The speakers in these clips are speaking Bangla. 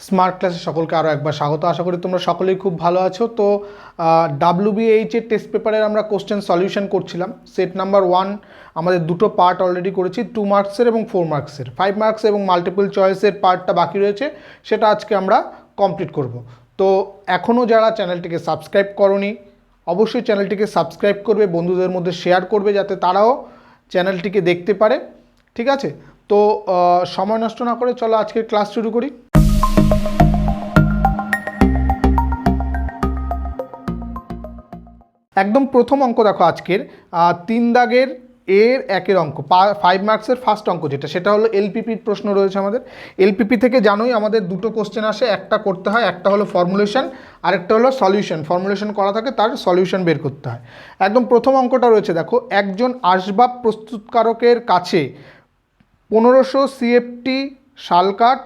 স্মার্ট ক্লাসে সকলকে আরও একবার স্বাগত। আশা করি তোমরা সকলেই খুব ভালো আছো। তো WBH এর টেস্ট পেপারের আমরা কোশ্চেন সলিউশন করছিলাম। সেট নাম্বার 1 আমাদের দুটো পার্ট অলরেডি করেছি, 2 মার্কসের এবং 4 মার্কসের। 5 মার্কস এবং মাল্টিপল চয়েসের পার্টটা বাকি রয়েছে, সেটা আজকে আমরা কমপ্লিট করব। তো এখনও যারা চ্যানেলটিকে সাবস্ক্রাইব করোনি, অবশ্যই চ্যানেলটিকে সাবস্ক্রাইব করবে, বন্ধুদের মধ্যে শেয়ার করবে যাতে তারাও চ্যানেলটিকে দেখতে পারে। ঠিক আছে, তো সময় নষ্ট না করে চলো আজকের ক্লাস শুরু করি। একদম প্রথম অঙ্ক দেখো আজকের 3 দাগের এর একের অঙ্ক, 5 মার্কসের ফার্স্ট অঙ্ক যেটা, সেটা হলো এলপিপির প্রশ্ন রয়েছে আমাদের। এলপিপি থেকে জানোই আমাদের দুটো কোশ্চেন আসে, একটা করতে হয়, একটা হলো ফর্মুলেশন আর একটা হলো সলিউশন। ফর্মুলেশন করা থাকে, তার সলিউশন বের করতে হয়। একদম প্রথম অঙ্কটা রয়েছে দেখো, একজন আসবাব প্রস্তুতকারকের কাছে 1500 সিএফটি শাল কাঠ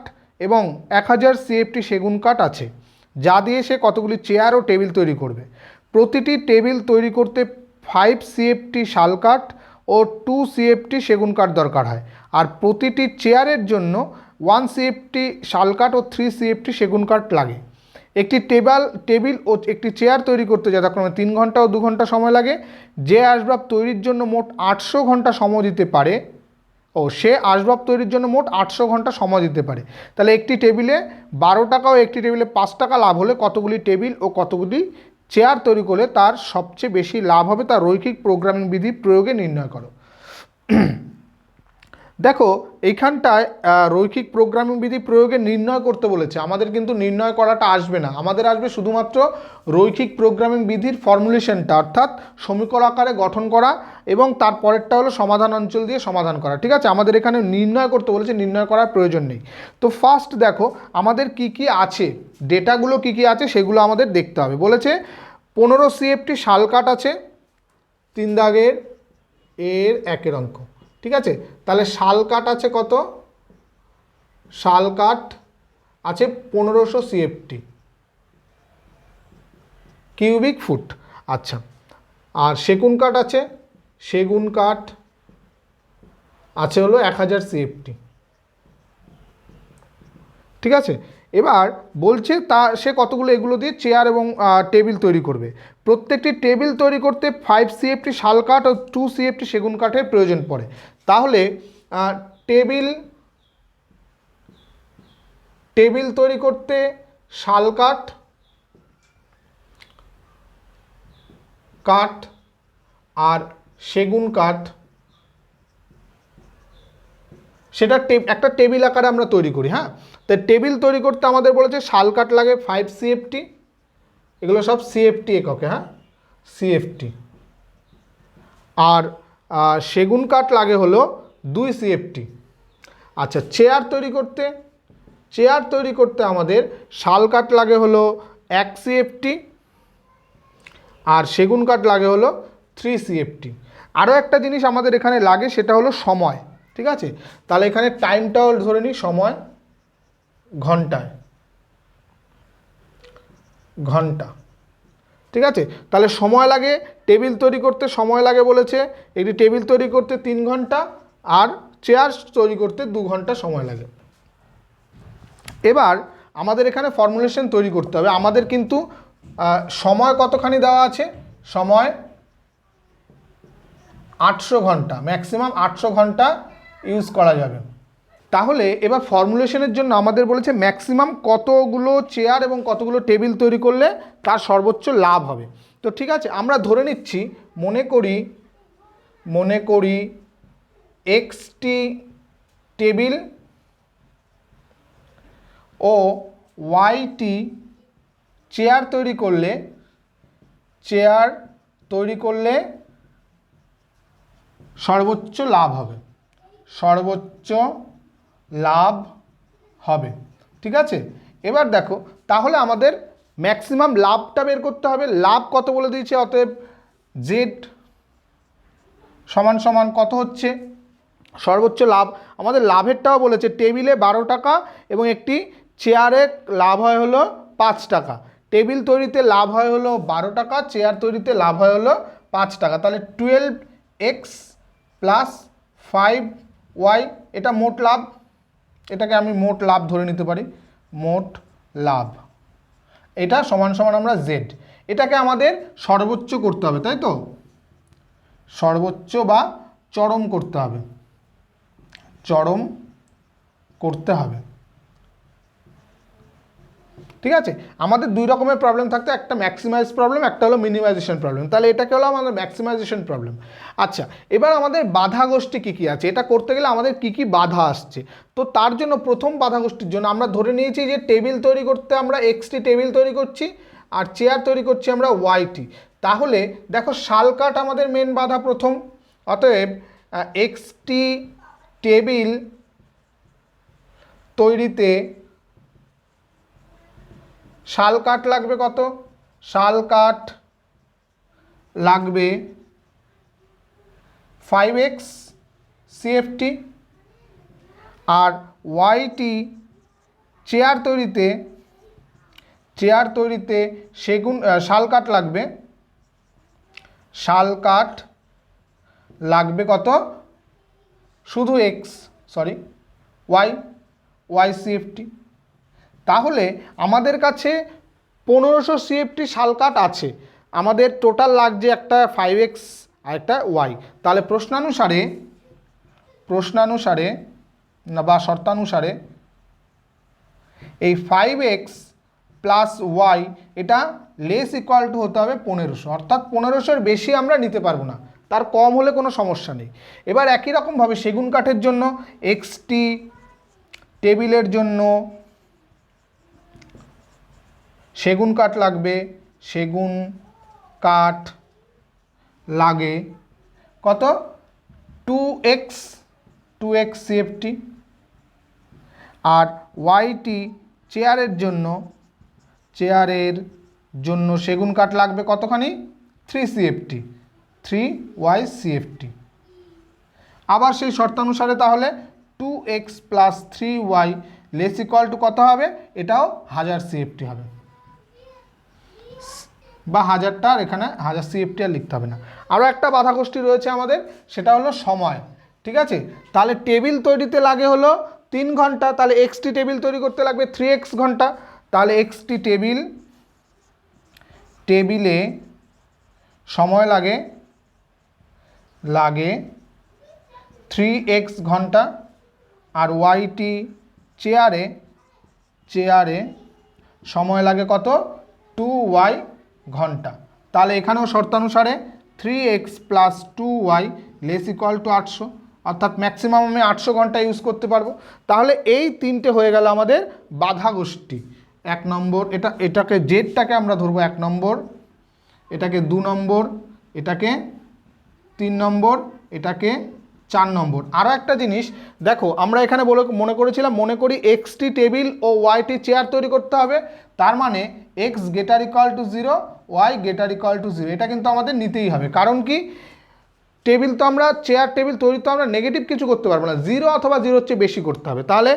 এবং 1000 সিএফটি সেগুন কাঠ আছে, যা দিয়ে সে কতগুলি চেয়ার ও টেবিল তৈরি করবে। প্রতিটি টেবিল তৈরি করতে 5 সিএফটি শাল কাঠ ও 2 সিএফটি সেগুন কাঠ দরকার হয়, আর প্রতিটি চেয়ারের জন্য 1 সিএফটি শাল কাঠ ও 3 সিএফটি সেগুন কাঠ লাগে। একটি টেবিল ও একটি চেয়ার তৈরি করতে যথাক্রমে 3 ঘন্টা ও 2 ঘন্টা সময় লাগে। যে আসবাব তৈরির জন্য মোট 800 ঘন্টা সময় দিতে পারে, সে আসবাব তৈরির জন্য মোট 800 ঘন্টা সময় দিতে পারে। তাহলে একটি টেবিলে 12 টাকা ও একটি টেবিলে 5 টাকা লাভ হলে কতগুলি টেবিল ও কতগুলি চেয়ার তৈরি করলে তার সবচেয়ে বেশি লাভ হবে, তার রৈখিক প্রোগ্রামিং বিধি প্রয়োগে নির্ণয় করো। দেখো এইখানটায় রৈখিক প্রোগ্রামিং বিধি প্রয়োগে নির্ণয় করতে বলেছে। আমাদের কিন্তু নির্ণয় করাটা আসবে না, আমাদের আসবে শুধুমাত্র রৈখিক প্রোগ্রামিং বিধির ফর্মুলেশনটা, অর্থাৎ সমীকরণ আকারে গঠন করা, এবং তারপরেরটা হলো সমাধান অঞ্চল দিয়ে সমাধান করা। ঠিক আছে, আমাদের এখানে নির্ণয় করতে বলেছে, নির্ণয় করার প্রয়োজন নেই। তো ফার্স্ট দেখো আমাদের কি কি আছে, ডেটাগুলো কি কি আছে সেগুলো আমাদের দেখতে হবে। বলেছে 15 সিএফটি শাল কাঠ আছে 3 দাগের এর একের অঙ্ক। ঠিক আছে, তাহলে শাল কাঠ আছে কত? শাল কাঠ আছে 1500 সিএফটি কিউবিক ফুট। আচ্ছা, আর সেগুন কাঠ আছে, সেগুন কাঠ আছে হলো 1000 সিএফটি। ঠিক আছে, এবার বলছে সে কতগুলো এগুলো দিয়ে চেয়ার এবং টেবিল তৈরি করবে। প্রত্যেকটি টেবিল তৈরি করতে 5 সিএফটি শাল কাঠ ও 2 সিএফটি সেগুন কাঠের প্রয়োজন পড়ে। তাহলে টেবিল তৈরি করতে শাল কাঠ আর সেগুন কাঠ, সেটা একটা টেবিল আকারে আমরা তৈরি করি। হ্যাঁ, তো টেবিল তৈরি করতে আমাদের বলেছে শাল কাঠ লাগে 5 সিএফটি, এগুলো সব সিএফটি এককে। হ্যাঁ, সিএফটি। আর সেগুন কাঠ লাগে হলো 2 সিএফটি। আচ্ছা, চেয়ার তৈরি করতে আমাদের শাল কাঠ লাগে হলো 1 সিএফটি আর সেগুন কাঠ লাগে হলো 3 সিএফটি। আরও একটা জিনিস আমাদের এখানে লাগে, সেটা হলো সময়। ঠিক আছে, তাহলে এখানে টাইমটাও ধরে নিই, সময় ঘন্টা। ঠিক আছে, তাহলে সময় লাগে, টেবিল তৈরি করতে সময় লাগে বলেছে, একটি টেবিল তৈরি করতে 3 ঘন্টা আর চেয়ার তৈরি করতে 2 ঘন্টা সময় লাগে। এবার আমাদের এখানে ফর্মুলেশন তৈরি করতে হবে। আমাদের কিন্তু সময় কতখানি দেওয়া আছে, সময় 800 ঘন্টা, ম্যাক্সিমাম 800 ঘন্টা ইউজ করা যাবে। তাহলে এবার ফর্মুলেশনের জন্য আমাদের বলেছে ম্যাক্সিমাম কতগুলো চেয়ার এবং কতগুলো টেবিল তৈরি করলে তার সর্বোচ্চ লাভ হবে। তো ঠিক আছে, আমরা ধরে নিচ্ছি, মনে করি এক্সটি টেবিল ও ওয়াইটি চেয়ার তৈরি করলে সর্বোচ্চ লাভ হবে। ঠিক আছে, এবার দেখো তাহলে আমাদের ম্যাক্সিমাম লাভটা বের করতে হবে। লাভ কত বলে দিয়েছে, অতএব জেড সমান কত হচ্ছে সর্বোচ্চ লাভ। আমাদের লাভেরটাও বলেছে, টেবিলে 12 টাকা এবং একটি চেয়ারে লাভ হয় হলো 5 টাকা। টেবিল তৈরিতে লাভ হয় হলো 12 টাকা, চেয়ার তৈরিতে লাভ হয় হলো 5 টাকা। তাহলে 12x প্লাস 5y, এটা মোট লাভ, এটাকে আমি মোট লাভ ধরে নিতে পারি। মোট লাভ, এটা সমান সমান আমরা জেড। এটাকে আমাদের সর্বোচ্চ করতে হবে, তাই তো, সর্বোচ্চ বা চরম করতে হবে, চরম করতে হবে। ঠিক আছে, আমাদের দুই রকমের প্রবলেম থাকতো, একটা ম্যাক্সিমাইজ প্রবলেম, একটা হলো মিনিমাইজেশন প্রবলেম। তাহলে এটাকে হলো আমাদের ম্যাক্সিমাইজেশন প্রবলেম। আচ্ছা, এবার আমাদের বাধা গোষ্ঠী কী কী আছে, এটা করতে গেলে আমাদের কী কী বাধা আসছে। তো তার জন্য প্রথম বাধা গোষ্ঠীর জন্য আমরা ধরে নিয়েছি যে টেবিল তৈরি করতে আমরা এক্সটি টেবিল তৈরি করছি আর চেয়ার তৈরি করছি আমরা ওয়াইটি। তাহলে দেখো শালকাট আমাদের মেন বাধা প্রথম, অতএব এক্সটি টেবিল তৈরিতে শালকাঠ লাগবে কত, শালকাঠ লাগবে 5x CFT, আর ওয়াইটি চেয়ার তৈরিতে সেগুন শালকাঠ লাগবে কত, শুধু ওয়াই CFT। তাহলে আমাদের কাছে 1500 CFT শালকাঠ আছে, আমাদের টোটাল লাগছে একটা 5x আর একটা ওয়াই। তাহলে প্রশ্নানুসারে বা শর্তানুসারে এই 5x প্লাস ওয়াই এটা লেস ইকুয়াল টু হতে হবে 1500, অর্থাৎ 1500-এর বেশি আমরা নিতে পারবো না, তার কম হলে কোনো সমস্যা নেই। এবার একই রকমভাবে সেগুন কাঠের জন্য এক্সটি টেবিলের জন্য সেগুন কাঠ লাগে কত, 2x CFT, আর ওয়াইটি চেয়ারের জন্য সেগুন কাঠ লাগবে কতখানি, 3y CFT। আবার সেই শর্তানুসারে তাহলে 2x plus 3y less equal to কত হবে, এটাও 1000 CFT হবে, বা 1000টা, আর এখানে 1000 CFT আর লিখতে হবে না। আরও একটা বাধা গোষ্ঠী রয়েছে আমাদের, সেটা হলো সময়। ঠিক আছে, তাহলে টেবিল তৈরিতে লাগে হলো 3 ঘন্টা, তাহলে এক্সটি টেবিল তৈরি করতে লাগবে 3x ঘন্টা। তাহলে এক্সটি টেবিলে সময় লাগে 3x ঘন্টা, আর ওয়াইটি চেয়ারে সময় লাগে কত, 2y ঘন্টা। তাহলে এখানেও শর্তানুসারে 3x plus 2y less equal two 800, অর্থাৎ ম্যাক্সিমাম আমি 800 ঘন্টা ইউজ করতে পারবো। তাহলে এই তিনটে হয়ে গেল আমাদের বাধা গোষ্ঠী। 1 নম্বর, এটাকে জেডটাকে আমরা ধরবো 1 নম্বর, এটাকে 2 নম্বর, এটাকে 3 নম্বর, এটাকে 4 নম্বর। আরও একটা জিনিস দেখো, আমরা এখানে মনে করি এক্সটি টেবিল ও ওয়াইটি চেয়ার তৈরি করতে হবে, তার মানে X greater equal to 0, Y greater equal to 0, এটা কিন্তু আমাদের নিতেই হবে। কারণ কি, চেয়ার টেবিল তৈরি তো আমরা নেগেটিভ কিছু করতে পারবো না, 0 অথবা 0-র চেয়ে বেশি করতে হবে। তাহলে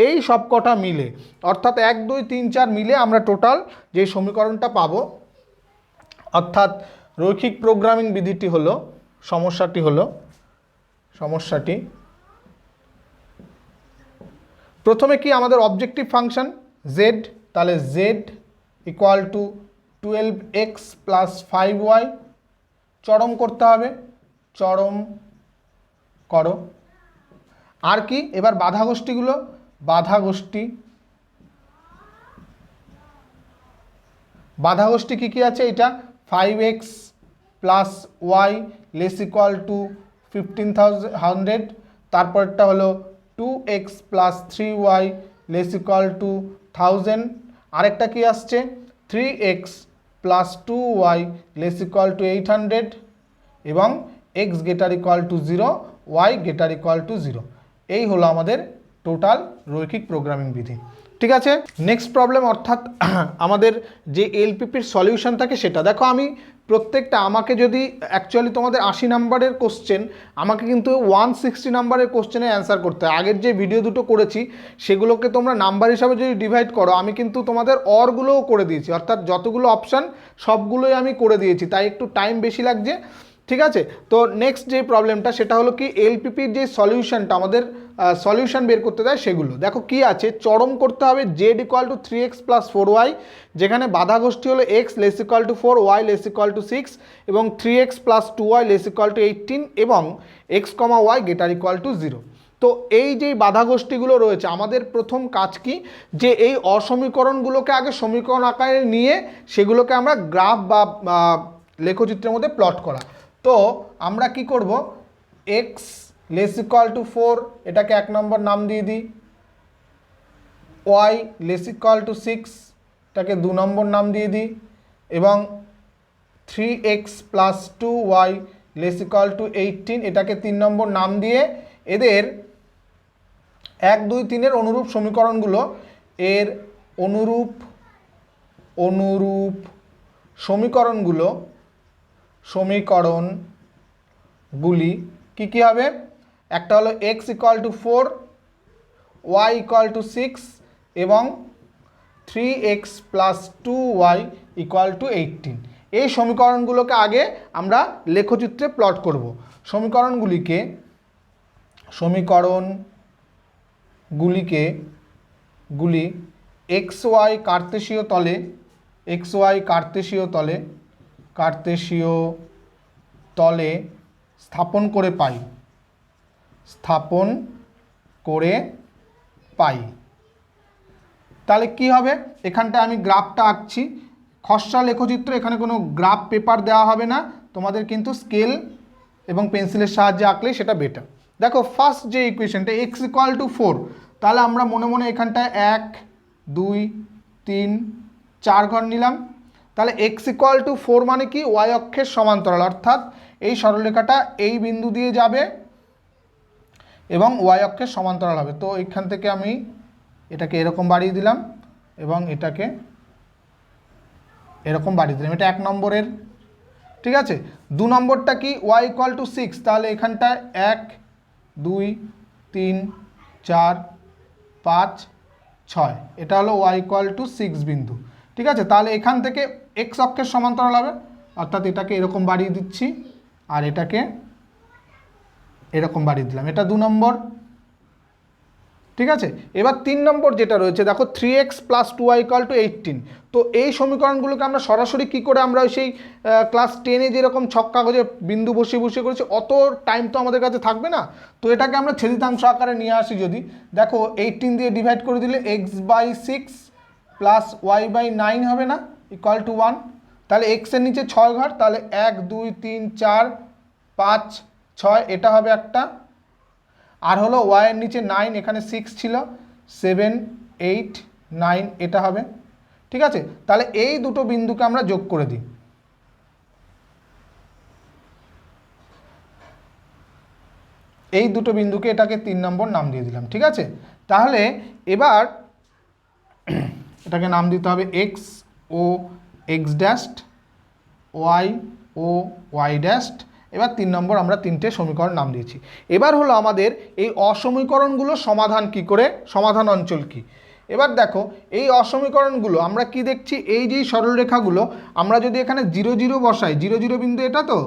এই সব কটা মিলে, অর্থাৎ 1 2 3 4 মিলে আমরা টোটাল যে সমীকরণটা পাবো, অর্থাৎ রৈখিক প্রোগ্রামিং বিধিটি হলো, সমস্যাটি প্রথমে কি আমাদের অবজেক্টিভ ফাংশন z, তাহলে z equal to 12x plus 5y চরম করতে হবে, চরম করো। আর কি, এবার বাধা গোষ্ঠী কি আছে, এটা 5x plus Y less equal to 1500, তারপরটা হলো 2x plus 3y less equal two 1000, আরেকটা কি আসছে 3x plus 2y less equal two 800, এবং x greater equal to 0, y greater equal to 0। এই হলো আমাদের টোটাল রৈখিক প্রোগ্রামিং বিধি। ঠিক আছে, নেক্সট প্রবলেম, অর্থাৎ আমাদের যে এলপিপির সলিউশন থাকে সেটা দেখো। আমি প্রত্যেকটা, আমাকে যদি অ্যাকচুয়ালি তোমাদের 80 নাম্বারের কোশ্চেন, আমাকে কিন্তু 160 নাম্বারের কোশ্চেনে অ্যান্সার করতে হয়। আগের যে ভিডিও দুটো করেছি সেগুলোকে তোমরা নাম্বার হিসাবে যদি ডিভাইড করো, আমি কিন্তু তোমাদের অরগুলোও করে দিয়েছি, অর্থাৎ যতগুলো অপশান সবগুলোই আমি করে দিয়েছি, তাই একটু টাইম বেশি লাগছে। ঠিক আছে, তো নেক্সট যে প্রবলেমটা সেটা হলো কি, এলপিপির যে সলিউশনটা আমাদের সলিউশন বের করতে দেয় সেগুলো। দেখো কি আছে, চরম করতে হবে Z equal to 3x plus 4y, যেখানে বাধা গোষ্ঠী হলো X less equal to 4, Y less equal to 6 এবং 3x plus 2y less equal two 18 এবং x, y greater equal to 0। তো এই যে বাধা গোষ্ঠীগুলো রয়েছে, আমাদের প্রথম কাজ কি, যে এই অসমীকরণগুলোকে আগে সমীকরণ আকারে নিয়ে সেগুলোকে আমরা গ্রাফ বা লেখচিত্রের মধ্যে প্লট করা। তো আমরা কি করব, এক্স লেস ইকুয়াল টু 4 এটাকে 1 নম্বর নাম দিয়ে দিই, ওয়াই লেস ইকুয়াল টু 6 এটাকে 2 নম্বর নাম দিয়ে দিই এবং 3x plus 2y less equal two 18 এটাকে 3 নম্বর নাম দিয়ে এদের 1, 2, 3 এর অনুরূপ সমীকরণগুলো, এর অনুরূপ সমীকরণগুলি কি হবে, একটা হলো x equal to 4, y equal to 6 এবং 3x plus 2y equal to 18। এই সমীকরণগুলোকে আগে আমরা লেখচিত্রে প্লট করব। সমীকরণগুলিকে xy কার্তেশীয় তলে স্থাপন করে পাই। তাহলে কি হবে, এখানটা আমি গ্রাফটা আঁকছি, খসড়া লেখচিত্র, এখানে কোনো গ্রাফ পেপার দেওয়া হবে না, তোমাদের কিন্তু স্কেল এবং পেন্সিলের সাহায্যে আঁকলেই সেটা বেটার। দেখো ফার্স্ট যে ইকুয়েশনটা x ইকুয়াল টু 4, তাহলে আমরা মনে মনে এখানটায় 1, 2, 3, 4 ঘর নিলাম। তাহলে x ইকুয়াল টু 4 মানে কি, y অক্ষের সমান্তরাল, অর্থাৎ এই সরলরেখাটা এই বিন্দু দিয়ে যাবে এবং y অক্ষের সমান্তরাল হবে। তো এখান থেকে আমি এটাকে এরকম বাড়িয়ে দিলাম এবং এটাকে এরকম বাড়িয়ে দিলাম, এটা 1 নম্বরের। ঠিক আছে, 2 নম্বরটা কি, y ইকুয়াল টু 6, তাহলে এখানটায় 1, 2, 3, 4, 5, 6 এটা হলো y ইকুয়াল টু 6 বিন্দু। ঠিক আছে, তাহলে এখান থেকে x অক্ষের সমান্তরাল হবে, অর্থাৎ এটাকে এরকম বাড়িয়ে দিচ্ছি আর এটাকে এরকম বাড়িয়ে দিলাম, এটা 2 নম্বর। ঠিক আছে, এবার 3 নম্বর যেটা রয়েছে, দেখো 3x plus 2y equal to 18। তো এই সমীকরণগুলোকে আমরা সরাসরি কি করে, আমরা সেই ক্লাস 10-এ যেরকম ছক কাগজে বিন্দু বসিয়ে করেছি, অত টাইম তো আমাদের কাছে থাকবে না। তো এটাকে আমরা ছেদিতাংশ আকারে নিয়ে আসি, যদি দেখো 18 দিয়ে ডিভাইড করে দিলে x/6 প্লাস y/9 হবে না, ইকুয়াল টু 1। তাহলে x এর নিচে 6 ঘর, তাহলে 1, 2, 3, 4, 5, 6 এটা হবে একটা, আর হলো y এর নিচে 9, এখানে 6 ছিল, 7, 8, 9 এটা হবে। ঠিক আছে, তাহলে এই দুটো বিন্দুকে আমরা যোগ করে দিই, এই দুটো বিন্দুকে এটাকে 3 নম্বর নাম দিয়ে দিলাম। ঠিক আছে, তাহলে এবার এটাকে নাম দিতে হবে x ও x ড্যাশড, y ও y ড্যাশড। এবার 3 নম্বর আমরা 3টে সমীকরণ নাম দিয়েছি। এবার হলো আমাদের এই অসমীকরণগুলো সমাধান কি করে, সমাধান অঞ্চল কি। এবার দেখো এই অসমীকরণগুলো আমরা কি দেখছি, এই যে সরলরেখাগুলো আমরা যদি এখানে 0, 0 বসাই, 0, 0 বিন্দু এটা তো,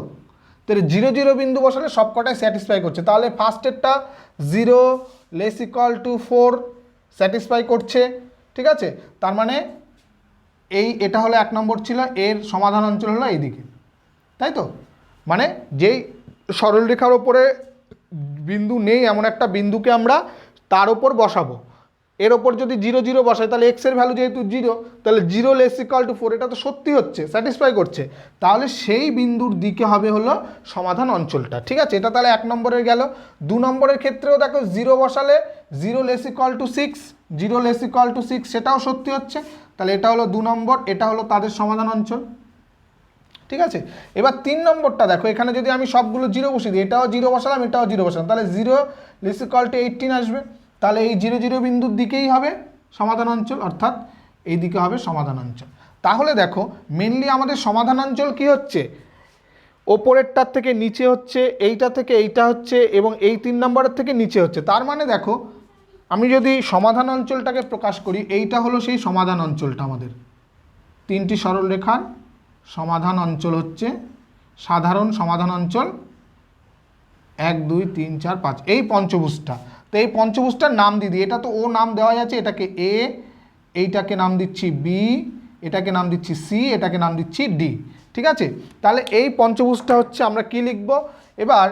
তাহলে 0, 0 বিন্দু বসালে সবকটাই স্যাটিসফাই করছে। তাহলে ফার্স্টেরটা 0 লেস ইকুয়াল টু 4 স্যাটিসফাই করছে। ঠিক আছে, তার মানে এটা হলো 1 নম্বর ছিল, এর সমাধান অঞ্চল হলো এইদিকে, তাই তো। মানে যেই সরলরেখার ওপরে বিন্দু নেই এমন একটা বিন্দুকে আমরা তার ওপর বসাবো, এর ওপর যদি 0, 0 বসাই, তাহলে x এর ভ্যালু যেহেতু 0, তাহলে 0 লেস ইকুয়াল টু 4 এটা তো সত্যি হচ্ছে, স্যাটিসফাই করছে। তাহলে সেই বিন্দুর দিকে হবে হলো সমাধান অঞ্চলটা। ঠিক আছে, এটা তাহলে 1 নম্বরের গেল। 2 নম্বরের ক্ষেত্রেও দেখো 0 বসালে 0 less equal to 6, 0 less equal to 6 সেটাও সত্যি হচ্ছে, তাহলে এটা হলো 2 নম্বর, এটা হলো তাদের সমাধান অঞ্চল। ঠিক আছে, এবার 3 নম্বরটা দেখো, এখানে যদি আমি সবগুলো 0 বসিয়ে দিই, এটাও 0 বসালাম, এটাও 0 বসালাম, তাহলে 0 লেস ইকুয়াল টু 18 আসবে। তাহলে এই 0, 0 বিন্দুর দিকেই হবে সমাধান অঞ্চল, অর্থাৎ এই দিকে হবে সমাধান অঞ্চল। তাহলে দেখো মেনলি আমাদের সমাধান অঞ্চল কি হচ্ছে, ওপরেরটার থেকে নিচে হচ্ছে, এইটা থেকে এইটা হচ্ছে এবং এই 3 নম্বরের থেকে নিচে হচ্ছে। তার মানে দেখো আমি যদি সমাধান অঞ্চলটাকে প্রকাশ করি, এইটা হলো সেই সমাধান অঞ্চলটা, আমাদের 3টি সরলরেখার সমাধান অঞ্চল হচ্ছে সাধারণ সমাধান অঞ্চল 1, 2, 3, 4, 5, এই পঞ্চভুজটা। তো এই পঞ্চভুজটার নাম দিয়ে দিই। এটা তো ও নাম দেওয়া আছে, এটাকে এ, এইটাকে নাম দিচ্ছি বি, এটাকে নাম দিচ্ছি সি, এটাকে নাম দিচ্ছি ডি। ঠিক আছে, তাহলে এই পঞ্চভুজটা হচ্ছে আমরা কি লিখব এবার,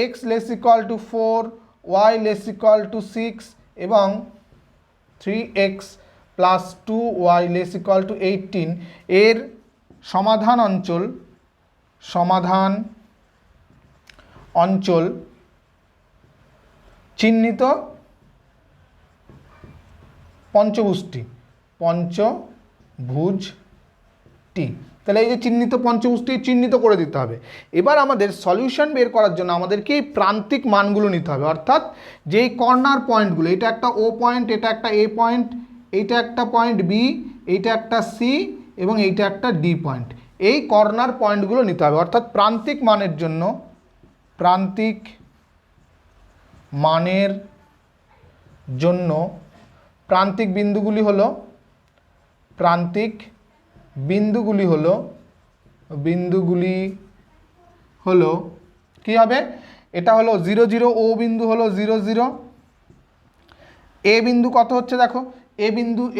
X less equal to 4, Y less equal to 6 এবং 3x plus 2y less equal two 18 এর সমাধান অঞ্চল চিহ্নিত পঞ্চভুজটি। তাহলে এই যে চিহ্নিত পঞ্চভুজটি চিহ্নিত করে দিতে হবে। এবার আমাদের সলিউশন বের করার জন্য আমাদেরকে এই প্রান্তিক মানগুলো নিতে হবে, অর্থাৎ যেই কর্নার পয়েন্টগুলো, এটা একটা ও পয়েন্ট, এটা একটা এ পয়েন্ট, এইটা একটা পয়েন্ট বি, এইটা একটা সি এবং এইটা একটা ডি পয়েন্ট, এই কর্নার পয়েন্টগুলো নিতে হবে। অর্থাৎ প্রান্তিক মানের জন্য প্রান্তিক বিন্দুগুলি হলো কি হবে, এটা হলো 0 0, ও বিন্দু হলো 0 0, এ বিন্দু কত হচ্ছে দেখো,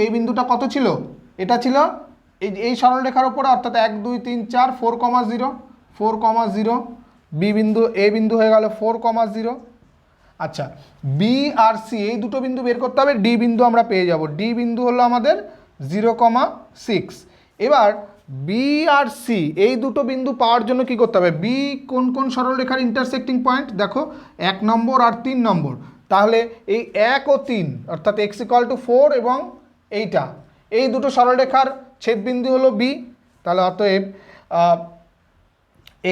এই বিন্দুটা কত ছিল, এটা ছিল এই সরলরেখার উপরে, অর্থাৎ 1 2 3 4 4, 0 বি বিন্দু, এ বিন্দু হয়ে গেল 4, 0। আচ্ছা, বি আর সি এই দুটো বিন্দু বের করতে হবে, ডি বিন্দু আমরা পেয়ে যাব, ডি বিন্দু হলো আমাদের 0, 6। এবার বি আর সি এই দুটো বিন্দু পাওয়ার জন্য কি করতে হবে, বি কোন কোন সরলরেখার ইন্টারসেক্টিং পয়েন্ট দেখো, 1 নম্বর আর 3 নম্বর, তাহলে এই 1 ও 3 অর্থাৎ x = 4 এবং এইটা, এই দুটো সরলরেখার ছেদবিন্দু হলো বি। তাহলে অতএব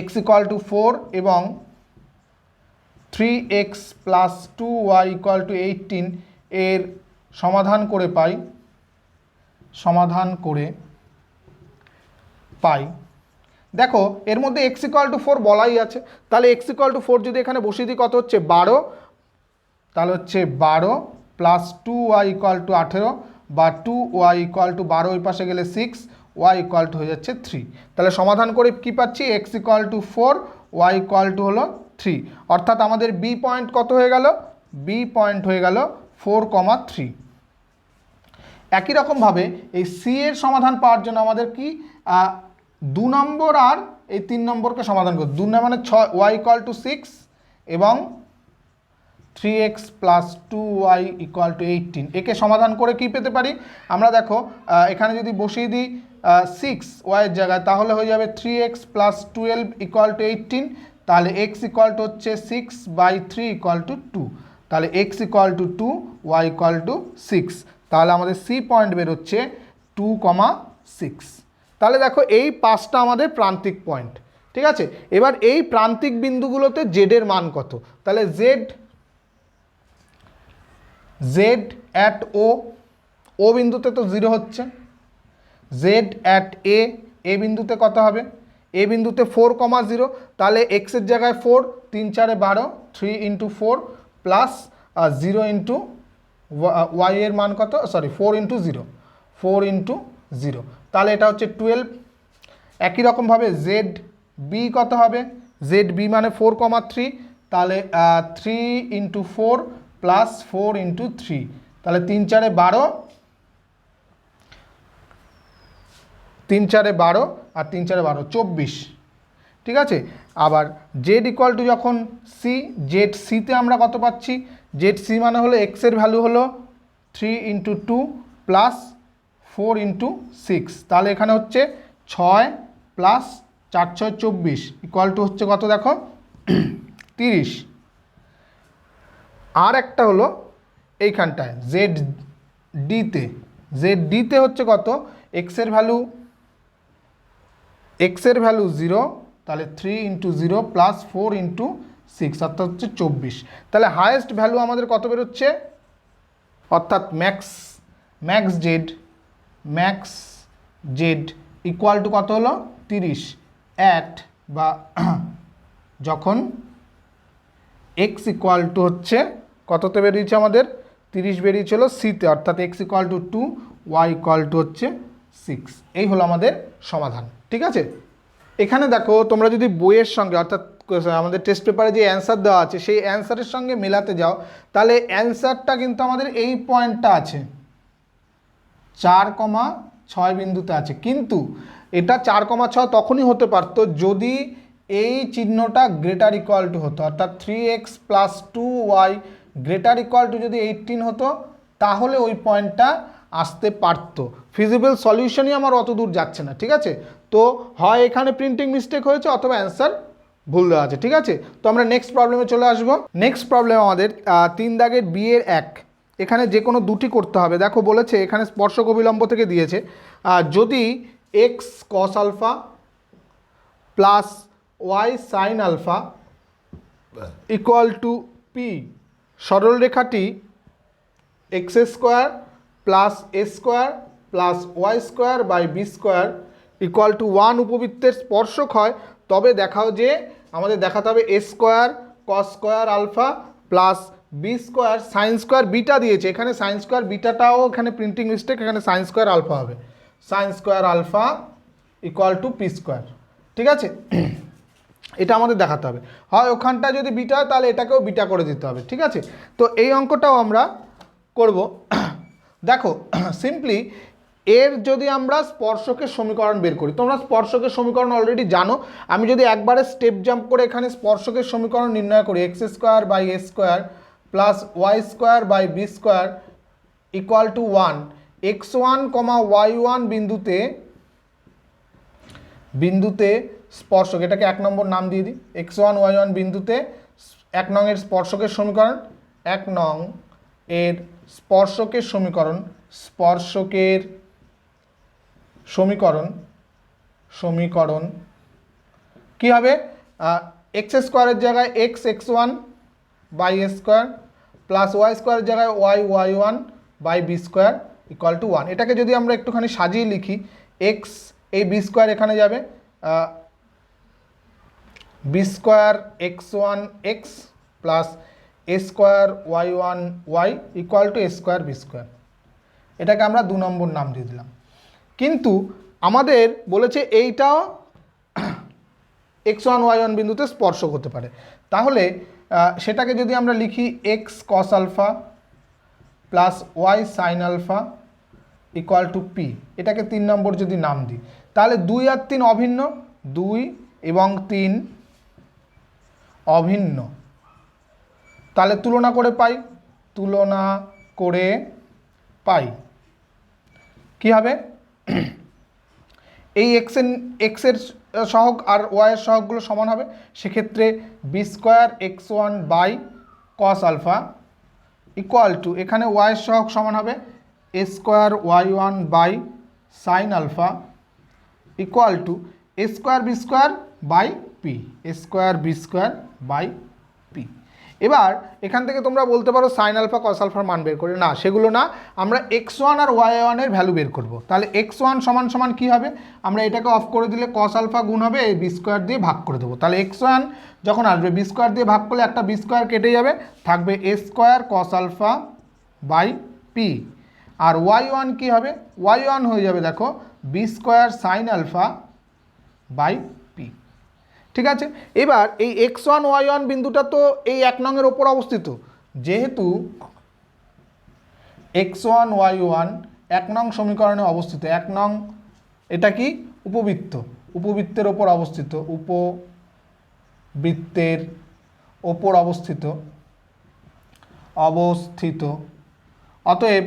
x = 4 এবং 3x প্লাস 2y = 18 এর সমাধান করে পাই। দেখো এর মধ্যে x = 4 বলাই আছে, তাহলে x = 4 যদি এখানে বসিয়ে দিই কত হচ্ছে 12, তাহলে হচ্ছে 12 প্লাস 2y = 18 বা 2y = 12, ওই পাশে গেলে 6, y = হয়ে যাচ্ছে 3। তাহলে সমাধান করে কি পাচ্ছি, x = 4, y = হলো 3, অর্থাৎ আমাদের বি পয়েন্ট কত হয়ে গেল, বি পয়েন্ট হয়ে গেল 4, 3। একই রকমভাবে এই সি এর সমাধান পাওয়ার জন্য আমাদের কি 2 নম্বর আর এই 3 নম্বরকে সমাধান করতে, 2 মানে 6, y = 6 এবং 3x প্লাস 2y = 18, একে সমাধান করে কি পেতে পারি আমরা, দেখো এখানে যদি বসিয়ে দিই 6 y এর জায়গায়, তাহলে হয়ে যাবে 3x প্লাস 12 = 18, তাহলে x = হচ্ছে 6/3 = 2, তাহলে x = 2, y = 6, তাহলে আমাদের সি পয়েন্ট বেরোচ্ছে 2, 6। তাহলে দেখো এই 5টা আমাদের প্রান্তিক পয়েন্ট। ঠিক আছে, এবার এই প্রান্তিক বিন্দুগুলোতে জেডের মান কত, তাহলে জেড অ্যাট ও বিন্দুতে তো 0 হচ্ছে, জেড অ্যাট এ বিন্দুতে কত হবে, এ বিন্দুতে 4, 0, তাহলে x এর জায়গায় 4, 3 4 12, 3 × 4 প্লাস 0 × y এর মান কত, সরি 4 × 0, তাহলে এটা হচ্ছে 12। একই রকমভাবে জেড বি কত হবে, জেড বি মানে 4, 3, তাহলে 3 × 4 প্লাস 4 × 3, তাহলে 3 4 12, 3 4 12 আর 3 4 12 24। ঠিক আছে, আবার জেড = যখন সি, জেড সিতে আমরা কত পাচ্ছি, জেড সি মানে হলো x এর ভ্যালু হলো 3 × 2 প্লাস 4 × 6, তাহলে এখানে হচ্ছে 6 প্লাস 4 6 24 = হচ্ছে কত দেখো 30। আর একটা হলো এইখানটায় জেড ডিতে হচ্ছে কত, x এর ভ্যালু 0, তাহলে 3 × 0 প্লাস 4 × 6 অর্থাৎ হচ্ছে 24। তাহলে হায়েস্ট ভ্যালু আমাদের কত বেরোচ্ছে, অর্থাৎ ম্যাক্স জেড = কত হলো 30 অ্যাট বা যখন x = হচ্ছে কততে বেরিয়েছে আমাদের 30 বেরিয়েছিল সিতে, অর্থাৎ x = 2, y = হচ্ছে 6। এই হলো আমাদের সমাধান। ঠিক আছে, এখানে দেখো তোমরা যদি বইয়ের সঙ্গে অর্থাৎ আমাদের টেস্ট পেপারে যে অ্যান্সার দেওয়া আছে সেই অ্যান্সারের সঙ্গে মেলাতে যাও, তাহলে অ্যান্সারটা কিন্তু আমাদের এই পয়েন্টটা আছে 4,6 বিন্দুতে আছে। কিন্তু এটা 4,6 তখনই হতে পারতো যদি এই চিহ্নটা গ্রেটার ইকুয়াল টু হতো, অর্থাৎ 3x + 2y greater equal two যদি 18 হতো তাহলে ওই পয়েন্টটা আসতে পারতো। ফিজিবল সলিউশনই আমার অত দূর যাচ্ছে না, ঠিক আছে। তো হয় এখানে প্রিন্টিং মিস্টেক হয়েছে অথবা অ্যান্সার ভুল দেওয়া আছে, ঠিক আছে। তো আমরা নেক্সট প্রবলেমে চলে আসবো। নেক্সট প্রবলেম আমাদের 3 দাগের বি এর 1, এখানে যে কোনো দুটি করতে হবে। দেখো বলেছে এখানে স্পর্শক অবিলম্ব থেকে দিয়েছে যদি x cos alpha plus y sin alpha equal to P, সরল রেখাটি x² plus a² plus y² by b² equal to 1 উপবৃত্তের স্পর্শক হয়, তবে দেখাও যে আমাদের দেখাতে হবে a² cos square alpha plus b² sin square beta দিয়েছে। এখানে sin স্কোয়ার বিটাটাও এখানে প্রিন্টিং মিস্টেক, এখানে sin স্কোয়ার আলফা হবে, sin square alpha equal to p², ঠিক আছে। এটা আমাদের দেখাতে হবে, হয় ওখানটা যদি বিটা হয় তাহলে এটাকেও বিটা করে দিতে হবে, ঠিক আছে। তো এই অঙ্কটাও আমরা করব। দেখো সিম্পলি এর যদি আমরা স্পর্শকের সমীকরণ বের করি, তোমরা স্পর্শকের সমীকরণ অলরেডি জানো, আমি যদি একবারে স্টেপ জাম্প করে এখানে স্পর্শকের সমীকরণ নির্ণয় করি x² by a² plus y² by b² equal to 1, x1, y1 বিন্দুতে স্পর্শক, এটাকে 1 নম্বর নাম দিয়ে দিই, x1 y1 বিন্দুতে 1 নং এর স্পর্শকের সমীকরণ, 1 নং এর স্পর্শকের সমীকরণ কি হবে, x স্কোয়ারের জায়গায় x1 by a² plus y স্কোয়ারের জায়গায় y1 by b² equal to 1। এটাকে যদি আমরা একটুখানি সাজিয়ে লিখি, x এই b² এখানে যাবে, b² x1 x plus a² y1 y equal to a² b²। এটাকে আমরা 2 নম্বর নাম দিয়ে দিলাম। কিন্তু আমাদের বলেছে এইটাও x1 y1 বিন্দুতে স্পর্শক হতে পারে, তাহলে সেটাকে যদি আমরা লিখি x cos alpha plus y sin alpha equal to p, এটাকে 3 নম্বর যদি নাম দিই, তাহলে 2 আর 3 অভিন্ন, 2 এবং 3 অভিন্ন, তাহলে তুলনা করে পাই কি হবে, এই x এর সহগ আর y এর সহগগুলো সমান হবে, সেক্ষেত্রে b² x1 by cos alpha equal to এখানে y এর সহগ সমান হবে a² y1 by sin alpha equal to a² b² by p, a² b² by p। এবার এখান থেকে তোমরা বলতে পারো সাইন আলফা কস আলফার মান বের করে, না সেগুলো না, আমরা x1 আর y1 এর ভ্যালু বের করব। তাহলে x1 সমান সমান কি হবে, আমরা এটাকে অফ করে দিলে কস আলফা গুণ হবে এই b² দিয়ে ভাগ করে দেবো, তাহলে x1 যখন আসবে b² দিয়ে ভাগ করলে একটা b² কেটে যাবে, থাকবে a² cos alpha by p, আর y1 কি হবে, y1 হয়ে যাবে দেখো b² sin alpha by p, ঠিক আছে। এবার এই x1 y1 বিন্দুটা তো এই 1 নং এর ওপর অবস্থিত, যেহেতু x1 y1 1 নং সমীকরণে অবস্থিত, 1 নং এটা কি উপবৃত্তের ওপর অবস্থিত, উপবৃত্তের ওপর অবস্থিত, অতএব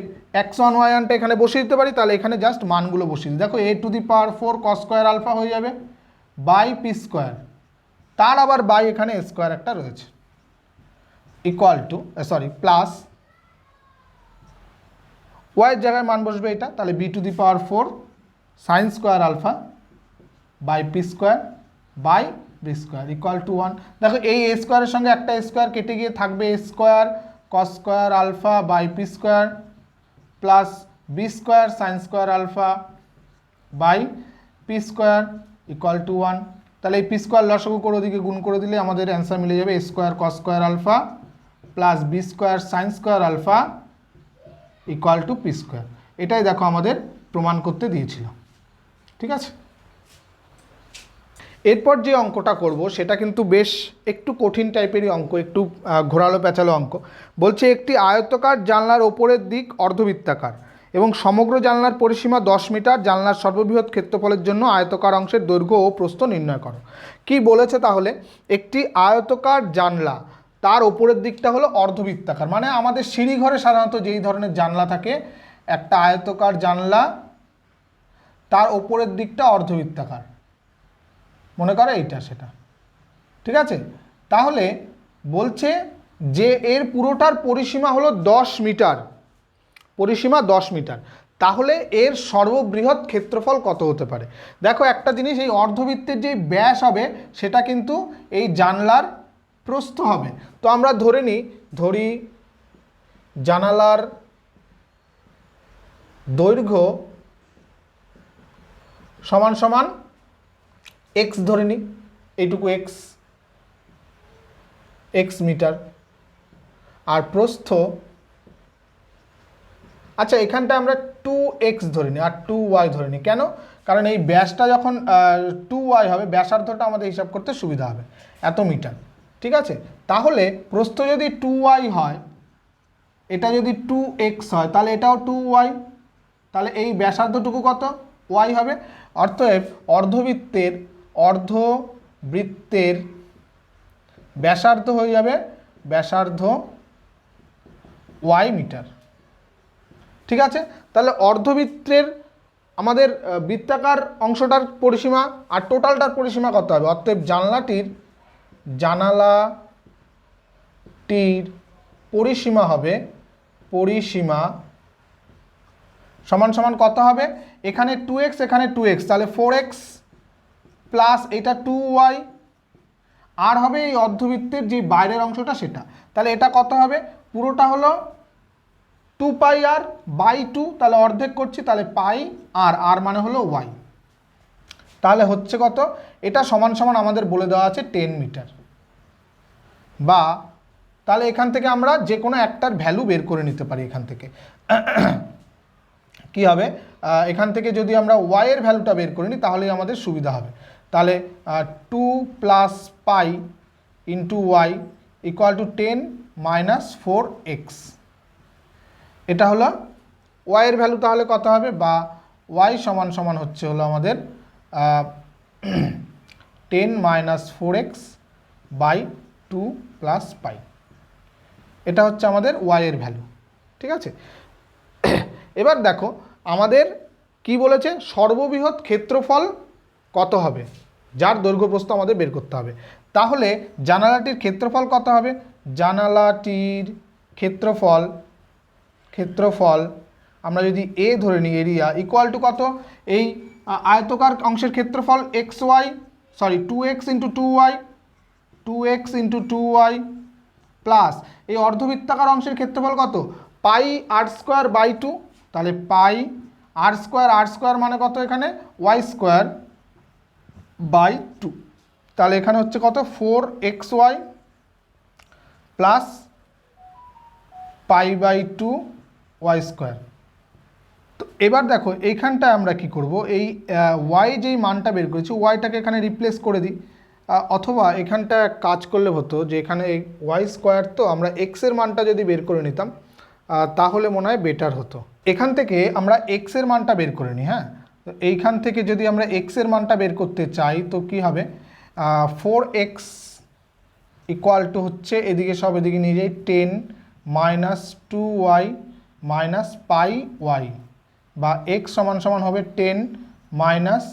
x1 y1টা এখানে বসিয়ে দিতে পারি, তাহলে এখানে জাস্ট মানগুলো বসিয়ে দিই। দেখো a⁴ cos স্কোয়ার আলফা হয়ে যাবে বাই p², তার আবার বাই এখানে স্কোয়ার একটা রয়েছে ইকুয়াল টু প্লাস y এর জায়গায় মান বসবে এটা, তাহলে b⁴ sin square alpha by p² by b² equal to 1। দেখো এই a² এর সঙ্গে একটা স্কোয়ার কেটে গিয়ে থাকবে a² cos square alpha by p² plus b² sin square alpha by p² equal to 1। তাহলে এই p² লসাগু করে ওদিকে গুণ করে দিলে আমাদের অ্যান্সার মিলে যাবে a² cos square alpha plus b² sin square alpha equal to p²। এটাই দেখো আমাদের প্রমাণ করতে দিয়েছিল, ঠিক আছে। এরপর যে অঙ্কটা করব সেটা কিন্তু বেশ একটু কঠিন টাইপেরই অঙ্ক, একটু ঘোরালো পেঁচালো অঙ্ক। বলছে একটি আয়তাকার জানলার ওপরের দিক অর্ধবৃত্তাকার এবং সমগ্র জানলার পরিসীমা 10 মিটার। জানলার সর্ববৃহৎ ক্ষেত্রফলের জন্য আয়তাকার অংশের দৈর্ঘ্য ও প্রস্থ নির্ণয় করো। কি বলেছে তাহলে? একটি আয়তাকার জানলা, তার ওপরের দিকটা হলো অর্ধবৃত্তাকার, মানে আমাদের সিঁড়িঘরে সাধারণত যেই ধরনের জানলা থাকে, একটা আয়তাকার জানলা, তার ওপরের দিকটা অর্ধবৃত্তাকার, মনে করো এইটা সেটা, ঠিক আছে? তাহলে বলছে যে এর পুরোটার পরিসীমা হলো 10 মিটার, পরিসীমা 10 মিটার, তাহলে এর সর্ববৃহৎ ক্ষেত্রফল কত হতে পারে? দেখো একটা জিনিস, এই অর্ধবৃত্তের যে ব্যাস হবে সেটা কিন্তু এই জানলার প্রস্থ হবে। তো আমরা ধরি জানালার দৈর্ঘ্য সমান সমান এক্স ধরে নিই, এইটুকু এক্স মিটার, আর প্রস্থ, আচ্ছা এখানটা আমরা 2x ধরে নিই আর 2y ধরে নিই। কেন? কারণ এই ব্যাসটা যখন 2y হবে, ব্যাসার্ধটা আমাদের হিসাব করতে সুবিধা হবে, এত মিটার, ঠিক আছে? তাহলে প্রস্থ যদি 2y হয়, এটা যদি 2x হয়, তাহলে এটাও 2y, তাহলে এই ব্যাসার্ধটুকু কত? y হবে। অতএব অর্ধবৃত্তের ব্যাসার্ধ হয়ে যাবে ব্যাসার্ধ y মিটার, ঠিক আছে? তাহলে অর্ধবৃত্তের আমাদের বৃত্তাকার অংশটার পরিসীমা আর টোটালটার পরিসীমা কত হবে? অতএব জানলাটির পরিসীমা হবে, পরিসীমা সমান সমান কত হবে? এখানে 2x, এখানে 2x, তাহলে 4x প্লাস এটা 2y, আর হবে এই অর্ধবৃত্তের যে বাইরের অংশটা সেটা, তাহলে এটা কত হবে? পুরোটা হলো 2 পাই আর বাই 2, তাহলে অর্ধেক করছি, তাহলে পাই আর মানে হলো y, তাহলে হচ্ছে কত? এটা সমান সমান আমাদের বলে দেওয়া আছে 10 মিটার, বা তাহলে এখান থেকে আমরা যে কোনো একটার ভ্যালু বের করে নিতে পারি। এখান থেকে কি হবে? এখান থেকে যদি আমরা y এর ভ্যালুটা বের করে নিই তাহলেই আমাদের সুবিধা হবে। তাহলে 2 plus pi into Y equal to 10 minus 4x, এটা হলো y এর ভ্যালু। তাহলে কত হবে? বা y সমান সমান হচ্ছে হলো আমাদের 10 মাইনাস 4x বাই 2 প্লাস পাই, এটা হচ্ছে আমাদের y এর ভ্যালু, ঠিক আছে? এবার দেখো আমাদের কি বলেছে, সর্ববৃহৎ ক্ষেত্রফল কত হবে, যার দৈর্ঘ্য প্রস্থ আমাদের বের করতে হবে। তাহলে জানালাটির ক্ষেত্রফল কত হবে? জানালাটির ক্ষেত্রফল আমরা যদি a ধরে নিই, এরিয়া ইকুয়াল টু কত? এই আয়তকার অংশের ক্ষেত্রফল two X into two Y plus এই অর্ধবৃত্তাকার অংশের ক্ষেত্রফল কত? পাই আর স্কোয়ার বাই 2, তাহলে পাই আর স্কোয়ার মানে কত? এখানে ওয়াই স্কোয়ার বাই 2, তাহলে এখানে হচ্ছে কত? 4xy plus pi by 2 Y square. তো এবার দেখো এইখানটায় আমরা কি করব, এই ওয়াই যেই মানটা বের করেছি ওয়াইটাকে এখানে রিপ্লেস করে দিই, অথবা এখানটা কাজ করলে হতো যে এখানে এই ওয়াই স্কোয়ার, তো আমরা এক্সের মানটা যদি বের করে নিতাম তাহলে মনে হয় বেটার হতো। এখান থেকে আমরা এক্সের মানটা বের করে নিই, হ্যাঁ? তো এইখান থেকে যদি আমরা এক্সের মানটা বের করতে চাই তো কি হবে? 4x ইকুয়াল টু হচ্ছে এদিকে সব এদিকে নিয়ে যাই 10 minus 2y minus pi Y, বা x সমান সমান হবে 10 মাইনাস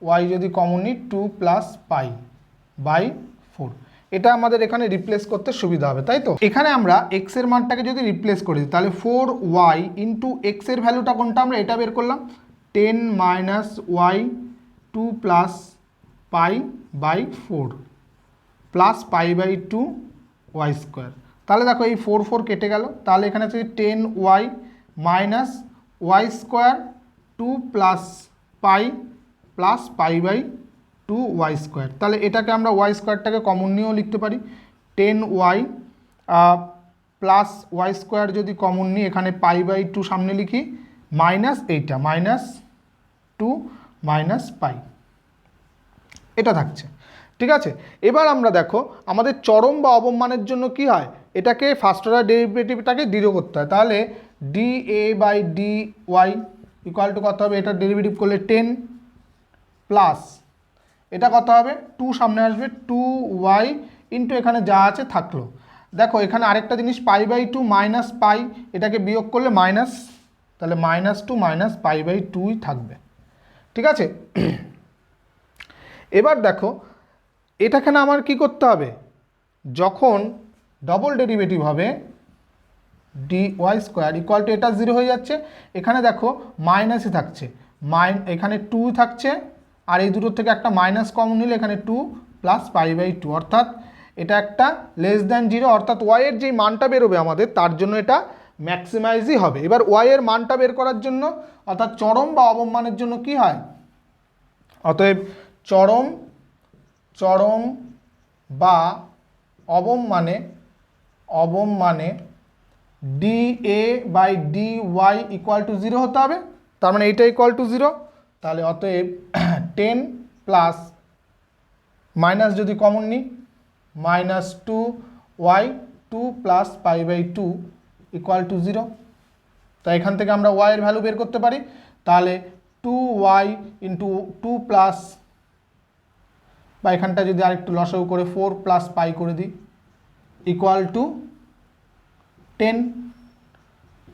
ওয়াই যদি কমন নিই 2 প্লাস পাই বাই 4। এটা আমাদের এখানে রিপ্লেস করতে সুবিধা হবে, তাই তো? এখানে আমরা x এর মানটাকে যদি রিপ্লেস করি তাহলে 4y ইন্টু x এর ভ্যালুটা কোনটা? আমরা এটা বের করলাম 10 minus Y 2 plus pi by 4 plus pi by 2 Y square. তাহলে দেখো এই 4 কেটে গেল, তাহলে এখানে আছে 10y minus Y square 2 plus pi by 2 Y square. তাহলে এটাকে আমরা ওয়াই স্কোয়ারটাকে কমন নিয়েও লিখতে পারি, 10y প্লাস ওয়াই স্কোয়ার যদি কমন নিই এখানে পাই বাই 2 সামনে লিখি, মাইনাস এইটা মাইনাস 2 মাইনাস পাই, এটা থাকছে। ঠিক আছে, এবার আমরা দেখো আমাদের চরম বা অবম মানের জন্য কি হয়, এটাকে ফার্স্ট অর্ডার ডেরিভেটিভটাকে জিরো করতে হয়। তাহলে D A by D Y equal to কত হবে, এটার ডেরিভেটিভ করলে 10 প্লাস এটা কত হবে, 2 সামনে আসবে, 2y ইন্টু এখানে যা আছে থাকলো। দেখো এখানে আরেকটা জিনিস, π/2 মাইনাস পাই, এটাকে বিয়োগ করলে মাইনাস, তাহলে -2 মাইনাস π/2ই থাকবে। ঠিক আছে, এবার দেখো এটাখানে আমার কি করতে হবে, যখন ডবল ডেরিভেটিভ হবে dy স্কোয়ার ইকুয়াল টু, এটা 0 হয়ে যাচ্ছে, এখানে দেখো মাইনাসই থাকছে, এখানে 2 থাকছে, আর এই দুটোর থেকে একটা মাইনাস কমন নিলে এখানে 2 প্লাস π/2, অর্থাৎ এটা একটা লেস দ্যান 0, অর্থাৎ y এর যেই মানটা বেরোবে আমাদের তার জন্য এটা ম্যাক্সিমাইজই হবে। এবার y এর মানটা বের করার জন্য, অর্থাৎ চরম বা অবম মানের জন্য কি হয়, অতএব চরম বা অবম মানে D A by D Y equal to 0 হতে হবে, তার মানে এইটা ইকুয়াল টু 0। তাহলে অতএব 10 প্লাস মাইনাস যদি কমন নিই -2y 2 প্লাস π/2 ইকুয়াল টু 0। তাই এখান থেকে আমরা y এর ভ্যালু বের করতে পারি, তাহলে 2y ইন্টু 2 প্লাস, বা এখানটা যদি আরেকটু লসাগু করে 4 প্লাস পাই করে দিই ইকুয়াল টু 10,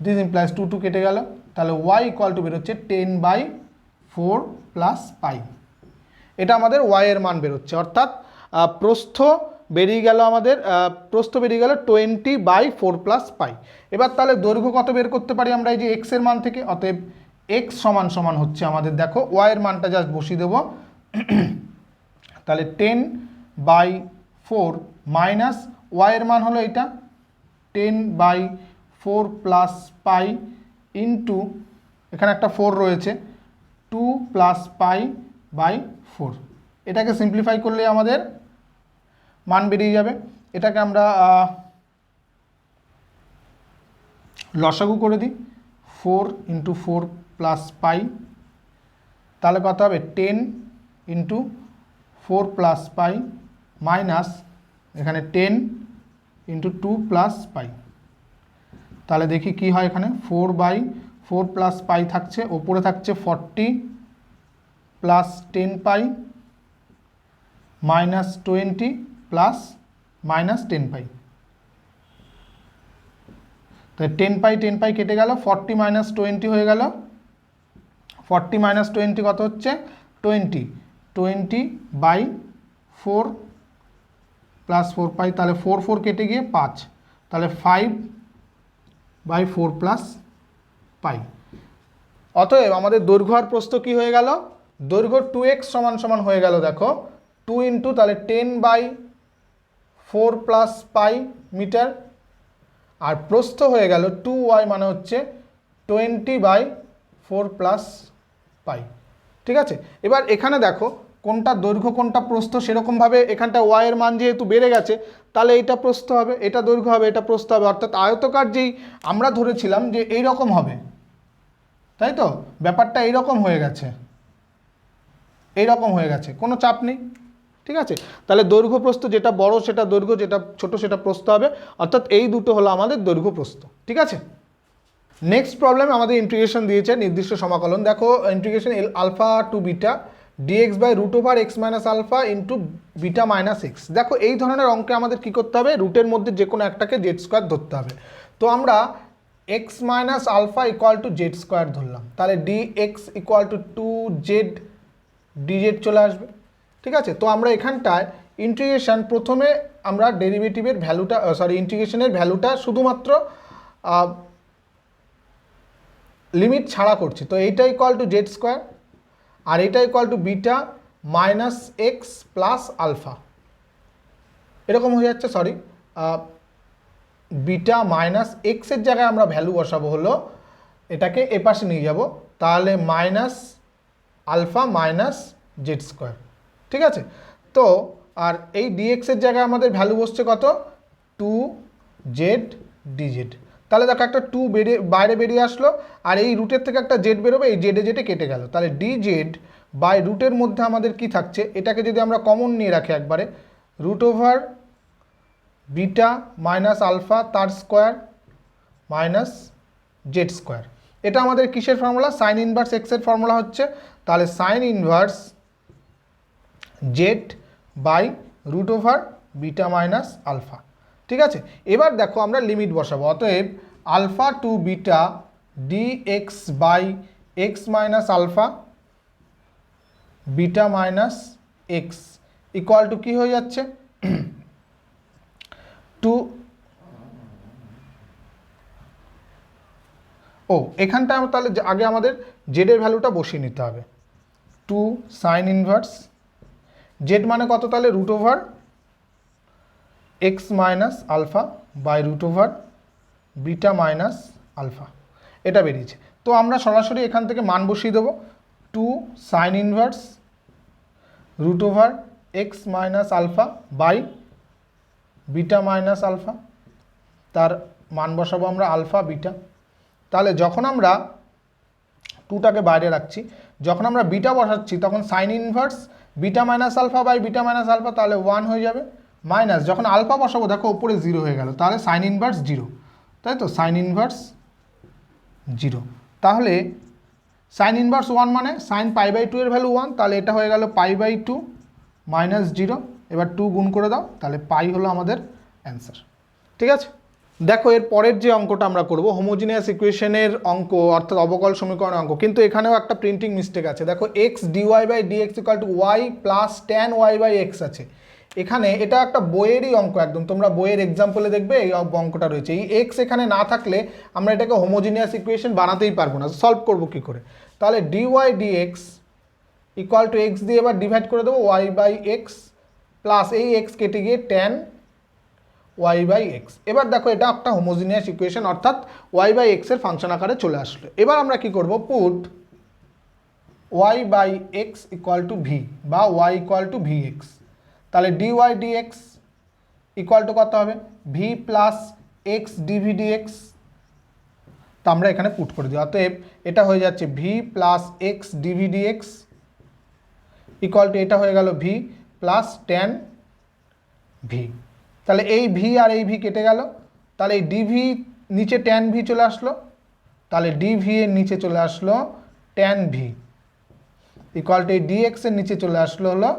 দিস ইমপ্লাইজ 2 কেটে গেল, তাহলে y ইকুয়াল টু বেরোচ্ছে 10/4 প্লাস পাই। এটা আমাদের y এর মান বেরোচ্ছে, অর্থাৎ প্রস্থ বেরিয়ে গেল আমাদের, 20/4 প্লাস পাই। এবার তাহলে দৈর্ঘ্য কত বের করতে পারি আমরা এই যে x এর মান থেকে, অতএব x সমান সমান হচ্ছে আমাদের, দেখো y এর মানটা জাস্ট বসিয়ে দেবো, তাহলে 10/4 মাইনাস y এর মান হলো এটা 10/4 প্লাস পাই ইন্টু এখানে একটা 4 রয়েছে 2 প্লাস π/4। এটাকে সিম্পলিফাই করলে আমাদের মান বেরিয়ে যাবে। এটাকে আমরা লসাগু করে দিই, 4 ইন্টু 4 প্লাস পাই, তাহলে কত হবে 10 ইন্টু 4 প্লাস পাই মাইনাস এখানে 10 ইন্টু 2 প্লাস পাই, তাহলে দেখি কি হয়, এখানে 4/4 প্লাস পাই থাকছে, ওপরে থাকছে 40 প্লাস 10 পাই মাইনাস 20 প্লাস মাইনাস 10 পাই, তাই 10 পাই কেটে গেল, 40 মাইনাস 20 হয়ে গেল, 40 মাইনাস 20 কত হচ্ছে 20/4 প্লাস 4 পাই, তাহলে 4 কেটে গিয়ে 5, তাহলে 5/4 প্লাস পাই। অতএব আমাদের দৈর্ঘ্য আর প্রস্থ কি হয়ে গেল, দৈর্ঘ্য 2x সমান সমান হয়ে গেল, দেখো 2 ইন্টু তাহলে 10/4 প্লাস পাই মিটার, আর প্রস্থ হয়ে গেল 2y মানে হচ্ছে 20/4 প্লাস পাই। ঠিক আছে, এবার এখানে দেখো কোনটা দৈর্ঘ্য কোনটা প্রস্থ, সেরকমভাবে এখানটা y এর মান যেহেতু বেড়ে গেছে, তাহলে এটা প্রস্থ হবে, এটা দৈর্ঘ্য হবে, এটা প্রস্থ হবে, অর্থাৎ আয়তকার যেই আমরা ধরেছিলাম যে এই রকম হবে, তাই তো ব্যাপারটা এইরকম হয়ে গেছে, কোনো চাপ নেই। ঠিক আছে, তাহলে দৈর্ঘ্য প্রস্থ যেটা বড় সেটা দৈর্ঘ্য, যেটা ছোট সেটা প্রস্থ হবে, অর্থাৎ এই দুটো হলো আমাদের দৈর্ঘ্য প্রস্থ। ঠিক আছে, নেক্সট প্রবলেমে আমাদের ইন্টিগ্রেশন দিয়েছে নির্দিষ্ট সমাকলন, দেখো integration alpha to beta dx by √x minus alpha into beta minus X. দেখো এই ধরনের অঙ্কে আমাদের কি করতে হবে, রুটের মধ্যে যে কোনো একটাকে জেড স্কোয়ার ধরতে হবে। তো আমরা x minus alpha equal to Z square ধরলাম, তাহলে dx equal to 2z dz চলে আসবে। ঠিক আছে, তো আমরা এখানটায় ইন্টিগ্রেশন প্রথমে আমরা ডেরিভেটিভের ভ্যালুটা ইন্টিগ্রেশনের ভ্যালুটা শুধুমাত্র লিমিট ছাড়া করছি, তো এইটা ইকুয়াল টু জেড স্কোয়ার, আর এটা equal to beta minus X plus alpha, এরকম হয়ে যাচ্ছে, বিটা মাইনাস এক্সের জায়গায় আমরা ভ্যালু বসাবো হলো এটাকে এপাশে নিয়ে যাব, তাহলে minus alpha minus Z square. ঠিক আছে, তো আর এই ডিএক্সের জায়গায় আমাদের ভ্যালু বসছে কত 2z dz, তাহলে দেখো একটা 2 বাইরে বেরিয়ে আসলো, আর এই রুটের থেকে একটা জেড বেরোবে, এই জেডে জেডে কেটে গেল। তাহলে ডি জেড বাই রুটের মধ্যে আমাদের কি থাকছে, এটাকে যদি আমরা কমন নিয়ে রাখি একবারে, root over beta minus alpha তার স্কোয়ার মাইনাস জেড স্কোয়ার। এটা আমাদের কিসের ফর্মুলা, সাইন ইনভার্স এক্সের ফর্মুলা হচ্ছে। তাহলে sine inverse Z by root over beta minus alpha. ঠিক আছে, এবার দেখো আমরা লিমিট বসাবো। অতএব alpha to beta D X by X minus alpha beta minus X equal to কী হয়ে যাচ্ছে, এখানটা তাহলে আগে আমাদের জেডের ভ্যালুটা বসিয়ে নিতে হবে। 2 সাইন ইনভার্স জেড মানে কত, তাহলে root over X minus alpha by root over beta minus alpha, এটা বেরিয়েছে। তো আমরা সরাসরি এখান থেকে মান বসিয়ে দেবো, 2 sine inverse root over X minus alpha by beta minus alpha, তার মান বসাবো আমরা আলফা বিটা। তাহলে যখন আমরা 2টাকে বাইরে রাখছি, যখন আমরা বিটা বসাচ্ছি তখন sine inverse beta minus alpha by beta minus alpha, তাহলে 1 হয়ে যাবে, মাইনাস যখন আলফা বসাবো দেখো ওপরে 0 হয়ে গেল, তাহলে সাইন ইনভার্স 0, তাই তো, সাইন ইনভার্স 0। তাহলে সাইন ইনভার্স 1 মানে সাইন পাই বাই 2 এর ভ্যালু 1, তাহলে এটা হয়ে গেল পাই বাই 2 মাইনাস 0। এবার 2 গুণ করে দাও, তাহলে পাই হলো আমাদের অ্যান্সার। ঠিক আছে, দেখো এর পরের যে অঙ্কটা আমরা করব হোমোজিনিয়াস ইকুয়েশনের অঙ্ক, অর্থাৎ অবকল সমীকরণের অঙ্ক, কিন্তু এখানেও একটা প্রিন্টিং মিস্টেক আছে। দেখো X dy by dx equal to Y plus tan Y by X আছে এখানে। এটা একটা বইয়েরই অঙ্ক, একদম তোমরা বইয়ের এক্সাম্পলে দেখবে এই অঙ্কটা রয়েছে। এই এক্স এখানে না থাকলে আমরা এটাকে হোমোজিনিয়াস ইকুয়েশন বানাতেই পারবো না। সলভ করবো কী করে, তাহলে dy dx equal to X দিয়ে এবার ডিভাইড করে দেবো ওয়াই বাই এক্স প্লাস এই এক্স কেটে গিয়ে ট্যান ওয়াই বাই এক্স। এবার দেখো এটা একটা হোমোজিনিয়াস ইকুয়েশন, অর্থাৎ ওয়াই বাই এক্সের ফাংশন আকারে চলে আসলো। এবার আমরা কি করব, put Y by X equal to V বা Y equal to V X. তাহলে ডিওয়াই ডিএক্স ইকুয়াল টু কত হবে, V plus X DV D X. তো আমরা এখানে পুট করে দিই, অতএব এটা হয়ে যাচ্ছে V plus X DV dx equal to এটা হয়ে গেল ভি প্লাস ট্যান ভি। তাহলে এই ভি আর এই ভি কেটে গেল, তাহলে এই ডিভি নিচে ট্যান ভি চলে আসলো, তাহলে ডিভি এর নিচে চলে আসলো ট্যান ভি ইকুয়াল টু এই ডিএক্স এর নিচে চলে আসলো হলো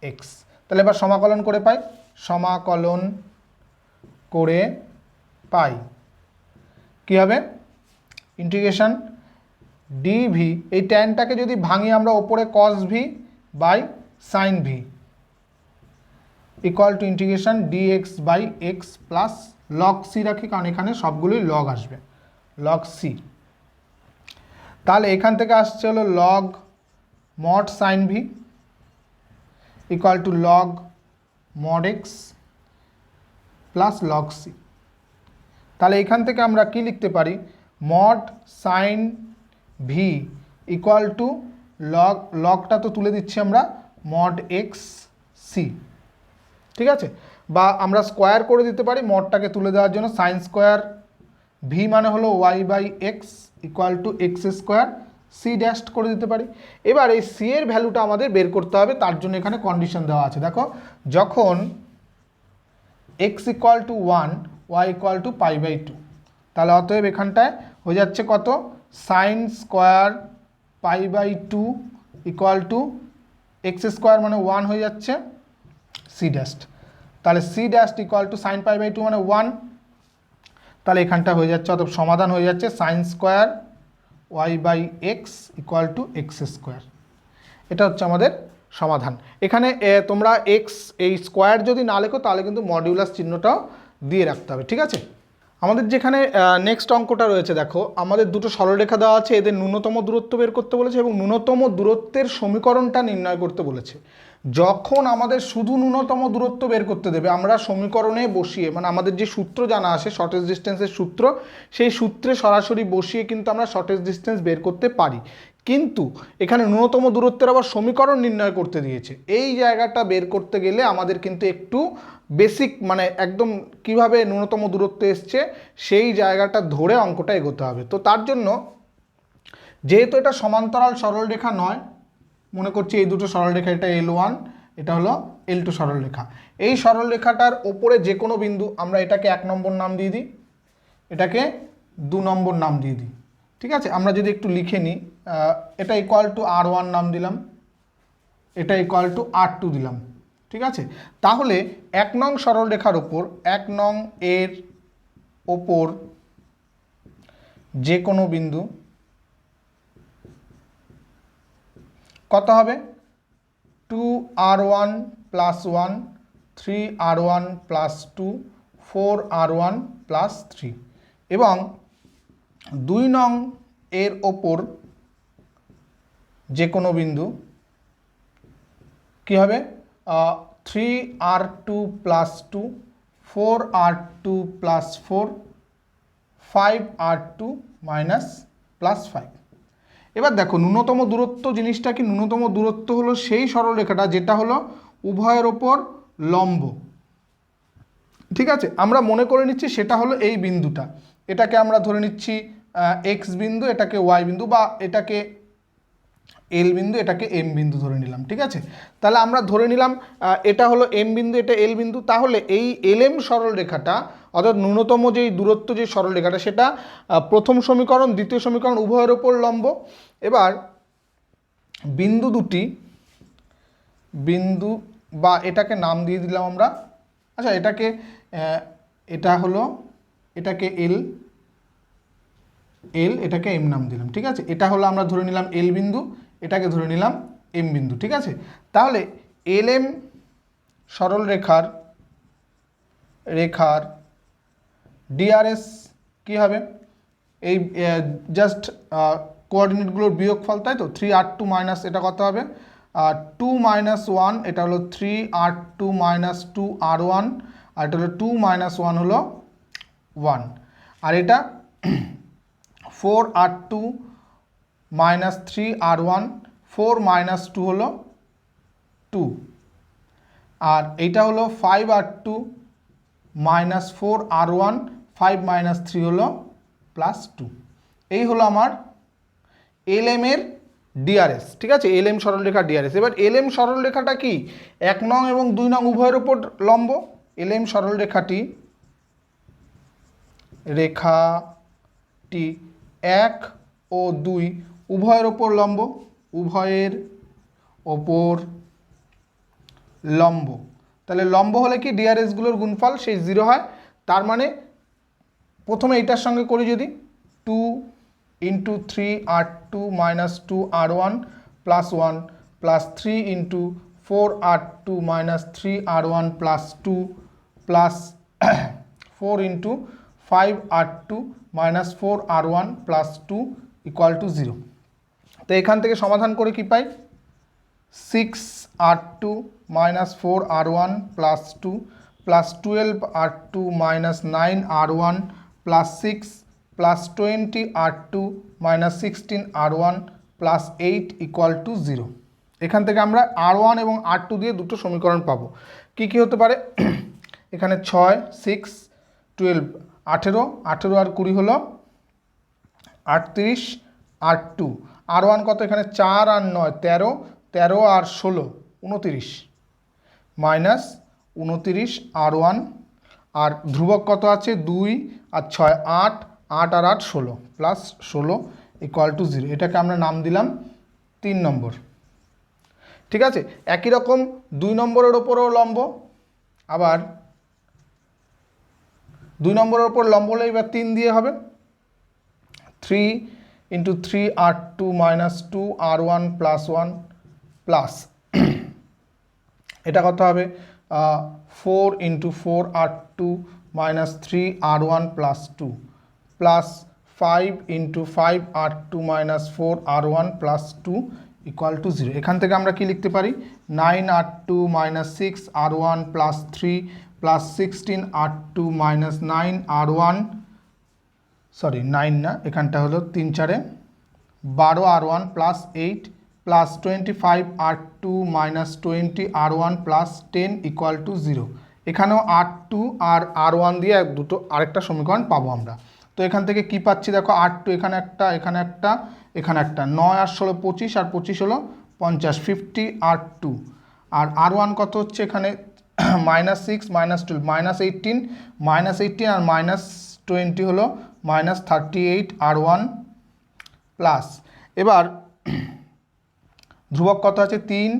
এক্স। তাহলে এবার সমাকলন করে পাই, সমাকলন করে পাই কী হবে, ইন্টিগ্রেশন ডিভি, এই ট্যানটাকে যদি ভাঙি আমরা ওপরে cos V by sine V equal to integration D X by X plus log C রাখি, কারণ এখানে সবগুলোই লগ আসবে, লগ সি। তাহলে এখান থেকে আসছে হলো log mod sine V equal to log mod X plus log C. তাহলে এখান থেকে আমরা কি লিখতে পারি, mod sine V equal to log, লগটা তো তুলে দিচ্ছি আমরা, মড এক্স সি। ঠিক আছে, বা আমরা স্কোয়ার করে দিতে পারি মডটাকে তুলে দেওয়ার জন্য, সাইন স্কোয়ার ভি মানে হলো Y by X equal to X square C dash করে দিতে পারি। এবার এই সি এর ভ্যালুটা আমাদের বের করতে হবে, তার জন্য এখানে কন্ডিশন দেওয়া আছে। দেখো যখন X equal to 1 Y equal to pi by 2, তাহলে অতএব এখানটায় হয়ে যাচ্ছে কত, sine square pi by 2 equal to X square মানে 1 হয়ে যাচ্ছে সি ড্যাশ। তাহলে C dash equal to sine pi by 2 মানে 1, তাহলে এখানটা হয়ে যাচ্ছে, অতএব সমাধান হয়ে যাচ্ছে sine square Y by X equal to X square. এটা হচ্ছে আমাদের সমাধান। এখানে তোমরা এক্স এই স্কোয়ার যদি না লেখো তাহলে কিন্তু মডিউলাস চিহ্নটাও দিয়ে রাখতে হবে। ঠিক আছে, আমাদের যেখানে নেক্সট অঙ্কটা রয়েছে, দেখো আমাদের দুটো সরলরেখা দেওয়া আছে, এদের ন্যূনতম দূরত্ব বের করতে বলেছে এবং ন্যূনতম দূরত্বের সমীকরণটা নির্ণয় করতে বলেছে। যখন আমাদের শুধু ন্যূনতম দূরত্ব বের করতে দেবে, আমরা সমীকরণে বসিয়ে, মানে আমাদের যে সূত্র জানা আছে শর্টেজ ডিস্টেন্সের সূত্র, সেই সূত্রে সরাসরি বসিয়ে কিন্তু আমরা শর্টেজ ডিস্টেন্স বের করতে পারি। কিন্তু এখানে ন্যূনতম দূরত্বের আবার সমীকরণ নির্ণয় করতে দিয়েছে। এই জায়গাটা বের করতে গেলে আমাদের কিন্তু একটু বেসিক মানে একদম কিভাবে ন্যূনতম দূরত্ব এসছে সেই জায়গাটা ধরে অঙ্কটা এগোতে হবে। তো তার জন্য যেহেতু এটা সমান্তরাল সরলরেখা নয়, মনে করছি এই দুটো সরলরেখা, এটা L1, এটা হলো L2 সরলরেখা। এই সরলরেখাটার ওপরে যে কোনো বিন্দু, আমরা এটাকে 1 নম্বর নাম দিয়ে দিই, এটাকে 2 নম্বর নাম দিয়ে দিই। ঠিক আছে, আমরা যদি একটু লিখে নিই, এটা ইকুয়াল টু R1 নাম দিলাম, এটা ইকুয়াল টু R2 দিলাম। ঠিক আছে, তাহলে 1 নং সরলরেখার ওপর 1 নং এর ওপর যে কোনো বিন্দু কত হবে? 2R1 + 1, 3R1 + 2, 4R1 + 3, এবং 2 নং এর ওপর যে কোনো বিন্দু কি হবে? 3R2 + 2, 4R2 + 4, 5R2 - 5। এবার দেখো ন্যূনতম দূরত্ব জিনিসটা কি? ন্যূনতম দূরত্ব হলো সেই সরলরেখাটা যেটা হলো উভয়ের ওপর লম্ব। ঠিক আছে, আমরা মনে করে নিচ্ছি সেটা হলো এই বিন্দুটা, এটাকে আমরা ধরে নিচ্ছি এক্স বিন্দু, এটাকে ওয়াই বিন্দু, বা এটাকে এল বিন্দু, এটাকে এম বিন্দু ধরে নিলাম। ঠিক আছে, তাহলে আমরা ধরে নিলাম এটা হলো এম বিন্দু, এটা এল বিন্দু। তাহলে এই এলএম সরলরেখাটা, অর্থাৎ ন্যূনতম যেই দূরত্ব যে সরলরেখাটা, সেটা প্রথম সমীকরণ দ্বিতীয় সমীকরণ উভয়ের ওপর লম্ব। এবার বিন্দু দুটি, বিন্দু বা এটাকে নাম দিয়ে দিলাম আমরা, আচ্ছা এটাকে এটা হলো, এটাকে এল, এটাকে এম নাম দিলাম। ঠিক আছে, এটা হলো আমরা ধরে নিলাম এল বিন্দু, এটাকে ধরে নিলাম এম বিন্দু। ঠিক আছে, তাহলে এল এম সরল রেখার ডিআরএস কি হবে? এই জাস্ট কোঅর্ডিনেটগুলোর বিয়োগফল, তাই তো? 3R2 মাইনাস এটা কত হবে? 2 - 1, এটা হলো 3R2 - 2R1, আর এটা হলো 2 - 1 হলো 1, আর এটা 4R2 - 3R1, 4 - 2 হলো 2, আর এইটা হলো 5R2 - 4R1, 5 - 3 হলো +2। এই হলো আমার এলএম এর ডিআরএস। ঠিক আছে, এলএম সরলরেখার ডিআরএস। এবার এলএম সরলরেখাটা কি 1 নং এবং 2 নং উভয়ের উপর লম্ব। এলএম সরলরেখাটি 1 ও 2 উভয়ের ওপর লম্ব, উভয়ের ওপর লম্ব। তাহলে লম্ব হলে কি ডিআরএসগুলোর গুণফল সেই 0 হয়। তার মানে প্রথমে এইটার সঙ্গে করি, যদি 2 × 3R2 - 2R1 + 1 + 3 × 4R2 - 3R1 + 2 + 4 × 5R2 - 4R1 + 2 = 0। তো এখান থেকে সমাধান করে কি পাই? 6R2 - 4R1 + 2 + 12R2 - 9R1 + 6 + 20R2 - 16R1 + 8 = 0। এখান থেকে আমরা R1 এবং R2 দিয়ে দুটো সমীকরণ পাবো। কি কি হতে পারে? এখানে 6, 6, 12, 18, 18 আর 20 হলো 38, R2, R1 কত? এখানে 4 আর 9 13, 13 আর 16 29, মাইনাস 29 R1, আর ধ্রুবক কত আছে? 2 আর 6 8, 8 আর 8 16, প্লাস 16 = 0। এটাকে আমরা নাম দিলাম 3 নম্বর। ঠিক আছে, একই রকম 2 নম্বরের ওপরেও লম্ব, আবার 2 নম্বরের ওপর লম্ব হলে এবার 3 দিয়ে হবে। 3 × 3R2 - 2R1 + 1 প্লাস এটা কত হবে? 4 × 4R2 - 3R1 + 2 plus 5 × 5R2 - 4R1 + 2 = 0। এখান থেকে আমরা কি লিখতে পারি? 9R2 - 6R1 + 3 plus 16R2 - 9R1, sorry 9 না, এখানটা হলো 3 4 12r1 plus 8 plus 25r2 minus 20r1 plus 10 equal to 0। এখানেও r2 আর r1 দিয়ে দুটো আরেকটা সমীকরণ পাবো আমরা। তো এখান থেকে কি পাচ্ছি দেখো, r2 এখানে একটা, এখানে একটা, এখানে একটা, 9 আর 16 25, আর 25 হলো 50, 50r2। আর r1 কত হচ্ছে এখানে মাইনাস 6 মাইনাস 12 মাইনাস 18, মাইনাস 18 আর মাইনাস 20 হলো মাইনাস 38r1 প্লাস, এবার ধ্রুবক কত আছে 3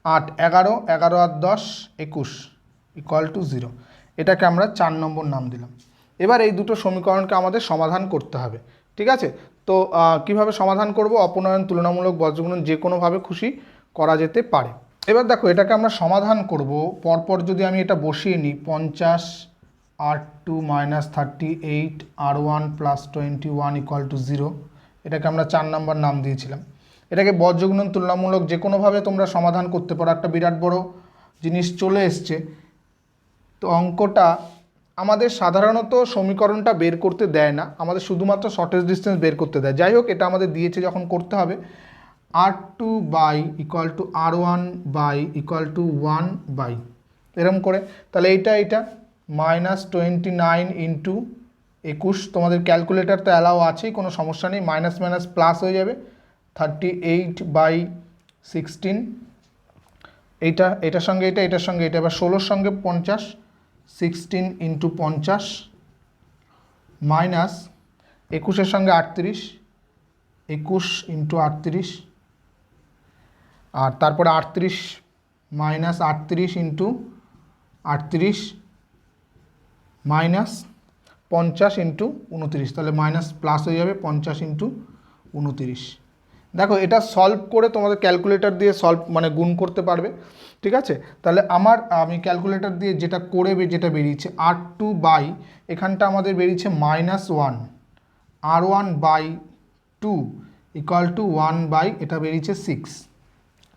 8 11, 11 আর 10 21 ইকুয়াল টু 0। এটাকে আমরা 4 নম্বর নাম দিলাম। এবার এই দুটো সমীকরণকে আমাদের সমাধান করতে হবে, ঠিক আছে। তো কিভাবে সমাধান করব, অপনয়ন, তুলনামূলক, বজ্রগুণন, যে কোনোভাবে খুশি করা যেতে পারে। এবার দেখো এটাকে আমরা সমাধান করব পরপর যদি আমি এটা বসিয়ে নিই, 50r2 minus 38r1 plus 21 equal to 0, এটাকে আমরা 4 নম্বর নাম দিয়েছিলাম। এটাকে বজ্রগুণন, তুলনামূলক যে কোনোভাবে তোমরা সমাধান করতে পারো। একটা বিরাট বড় জিনিস চলে এসছে। তো অঙ্কটা আমাদের সাধারণত সমীকরণটা বের করতে দেয় না, আমাদের শুধুমাত্র শর্টেজ ডিস্টেন্স বের করতে দেয়। যাই হোক, এটা আমাদের দিয়েছে যখন করতে হবে, r2 by equal to r1 by equal to 1 by এরম করে। তাহলে এইটা মাইনাস 29 ইন্টু 21, তোমাদের ক্যালকুলেটার তো অ্যালাও আছেই, কোনো সমস্যা নেই, মাইনাস মাইনাস প্লাস হয়ে যাবে, 38 বাই 16, এটার সঙ্গে এটার সঙ্গে এটা, এবার 16-র সঙ্গে 50, 16 ইন্টু 50 মাইনাস 21-এর সঙ্গে 38, 21 ইন্টু 38, আর তারপরে 38 মাইনাস 38 ইন্টু 38 মাইনাস 50 ইন্টু 29, তাহলে মাইনাস প্লাস হয়ে যাবে 50 ইন্টু 29। দেখো এটা সলভ করে তোমাদের ক্যালকুলেটর দিয়ে সলভ মানে গুণ করতে পারবে, ঠিক আছে। তাহলে আমি ক্যালকুলেটর দিয়ে যেটা বেরিয়েছে r2 বাই, এখানটা আমাদের বেরিয়েছে -1, r1 by 2 equal to 1 by, এটা বেরিয়েছে 6,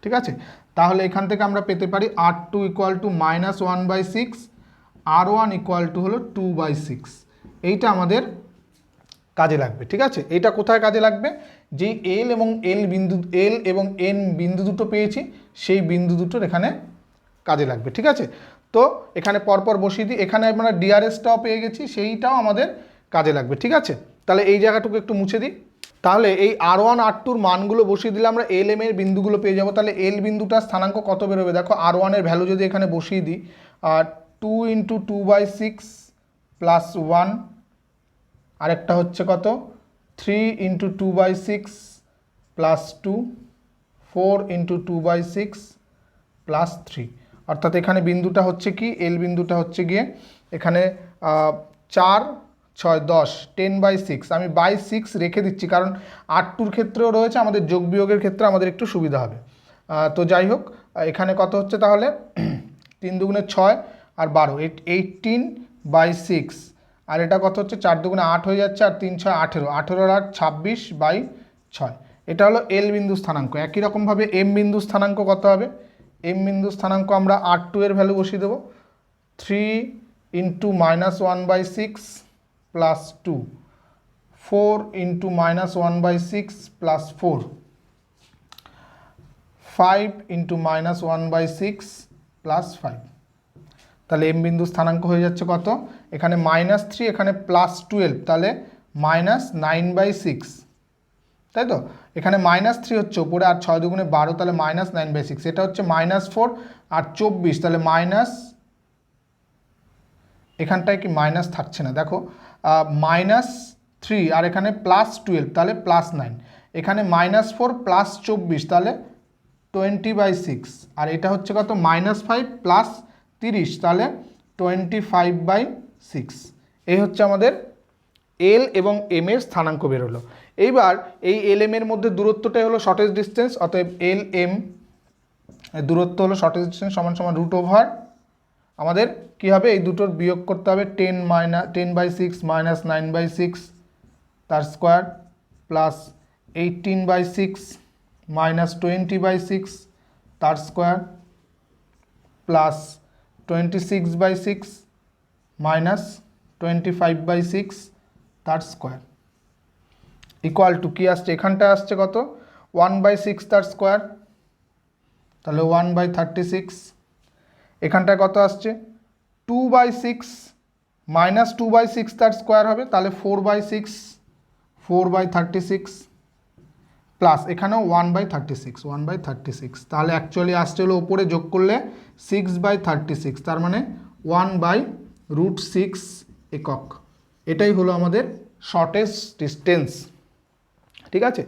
ঠিক আছে। তাহলে এখান থেকে আমরা পেতে পারি r2 equal to -1 by 6, r1 equal to হলো 2 বাই 6। এইটা আমাদের কাজে লাগবে, ঠিক আছে। এইটা কোথায় কাজে লাগবে, যেই এল এবং এন বিন্দু দুটো পেয়েছি সেই বিন্দু দুটোর এখানে কাজে লাগবে, ঠিক আছে। তো এখানে পরপর বসিয়ে দিই, এখানে আমরা ডিআরএসটাও পেয়ে গেছি, সেইটাও আমাদের কাজে লাগবে, ঠিক আছে। তাহলে এই জায়গাটুকু একটু মুছে দিই। তাহলে এই r1 r2-র মানগুলো বসিয়ে দিলে আমরা এল এম এর বিন্দুগুলো পেয়ে যাবো। তাহলে এল বিন্দুটার স্থানাঙ্ক কত বেরোবে দেখো, r1 এর ভ্যালু যদি এখানে বসিয়ে দিই, 2 ইন্টু 2 বাই 6 প্লাস 1, আরেকটা হচ্ছে কত 3 into 2 by 6 plus 2, 4 into 2 by 6 plus 3। অর্থাৎ এখানে বিন্দুটা হচ্ছে কি, এল বিন্দুটা হচ্ছে গিয়ে এখানে 4 6 10, 10 বাই 6, আমি বাই 6 রেখে দিচ্ছি কারণ r2-র ক্ষেত্রেও রয়েছে, আমাদের যোগ বিয়োগের ক্ষেত্রে আমাদের একটু সুবিধা হবে। তো যাই হোক, এখানে কত হচ্ছে তাহলে 3 দুগুণে 6 আর 12, 18 বাই 6, আর এটা কত হচ্ছে 4 দুগুণে 8 হয়ে যাচ্ছে, আর 3 6 18, 18 আর 26 বাই 6। এটা হলো এল বিন্দু স্থানাঙ্ক। একই রকমভাবে এম বিন্দু স্থানাঙ্ক কত হবে, এম বিন্দু স্থানাঙ্ক আমরা r2 এর ভ্যালু বসিয়ে দেবো, 3 into -1 by 6 plus 2, 4 into -1 by 6 plus 4, 5 into -1 by 6 plus 5। তাহলে এম বিন্দু স্থানাঙ্ক হয়ে যাচ্ছে কত, এখানে -3, এখানে +12, তাহলে -9 বাই 6, তাই তো। এখানে -3 হচ্ছে ওপরে, আর 6 দুগুণে 12, তাহলে -9 বাই 6। এটা হচ্ছে -4 আর 24, তাহলে এখানটায় কি মাইনাস থাকছে না দেখো, -3 আর এখানে +12, তাহলে +9, এখানে -4 +24, তাহলে 20 বাই 6, আর এটা হচ্ছে কত -5 প্লাস 30, তাহলে 25 বাই 6। এই হচ্ছে আমাদের এল এবং এম এর স্থানাঙ্ক বেরোলো। এইবার এই এল এম এর মধ্যে দূরত্বটাই হলো শর্টেজ ডিস্টেন্স, অতএব এল এম দূরত্ব হলো শর্টেজ ডিস্টেন্স সমান সমান √ আমাদের কি হবে, এই দুটোর বিয়োগ করতে হবে, 10 বাই 6 মাইনাস 9 বাই 6 তার square plus 18 by 6 minus 20 by 6 তার square plus 26 by 6 minus 25 by 6 তার স্কোয়ার। ইকুয়াল টু কী আসছে, এখানটায় আসছে কত 1/6 তার স্কোয়ার, তাহলে 1/36। এখানটায় কত আসছে 2/6 মাইনাস 2/6 তার স্কোয়ার হবে, তাহলে 4/6, 4/36 প্লাস এখানেও 1/36, 1/36, তাহলে অ্যাকচুয়ালি আসছে হলো ওপরে যোগ করলে 6/36, তার মানে 1/√6 একক। এটাই হলো আমাদের শর্টেস্ট ডিস্টেন্স। ঠিক আছে,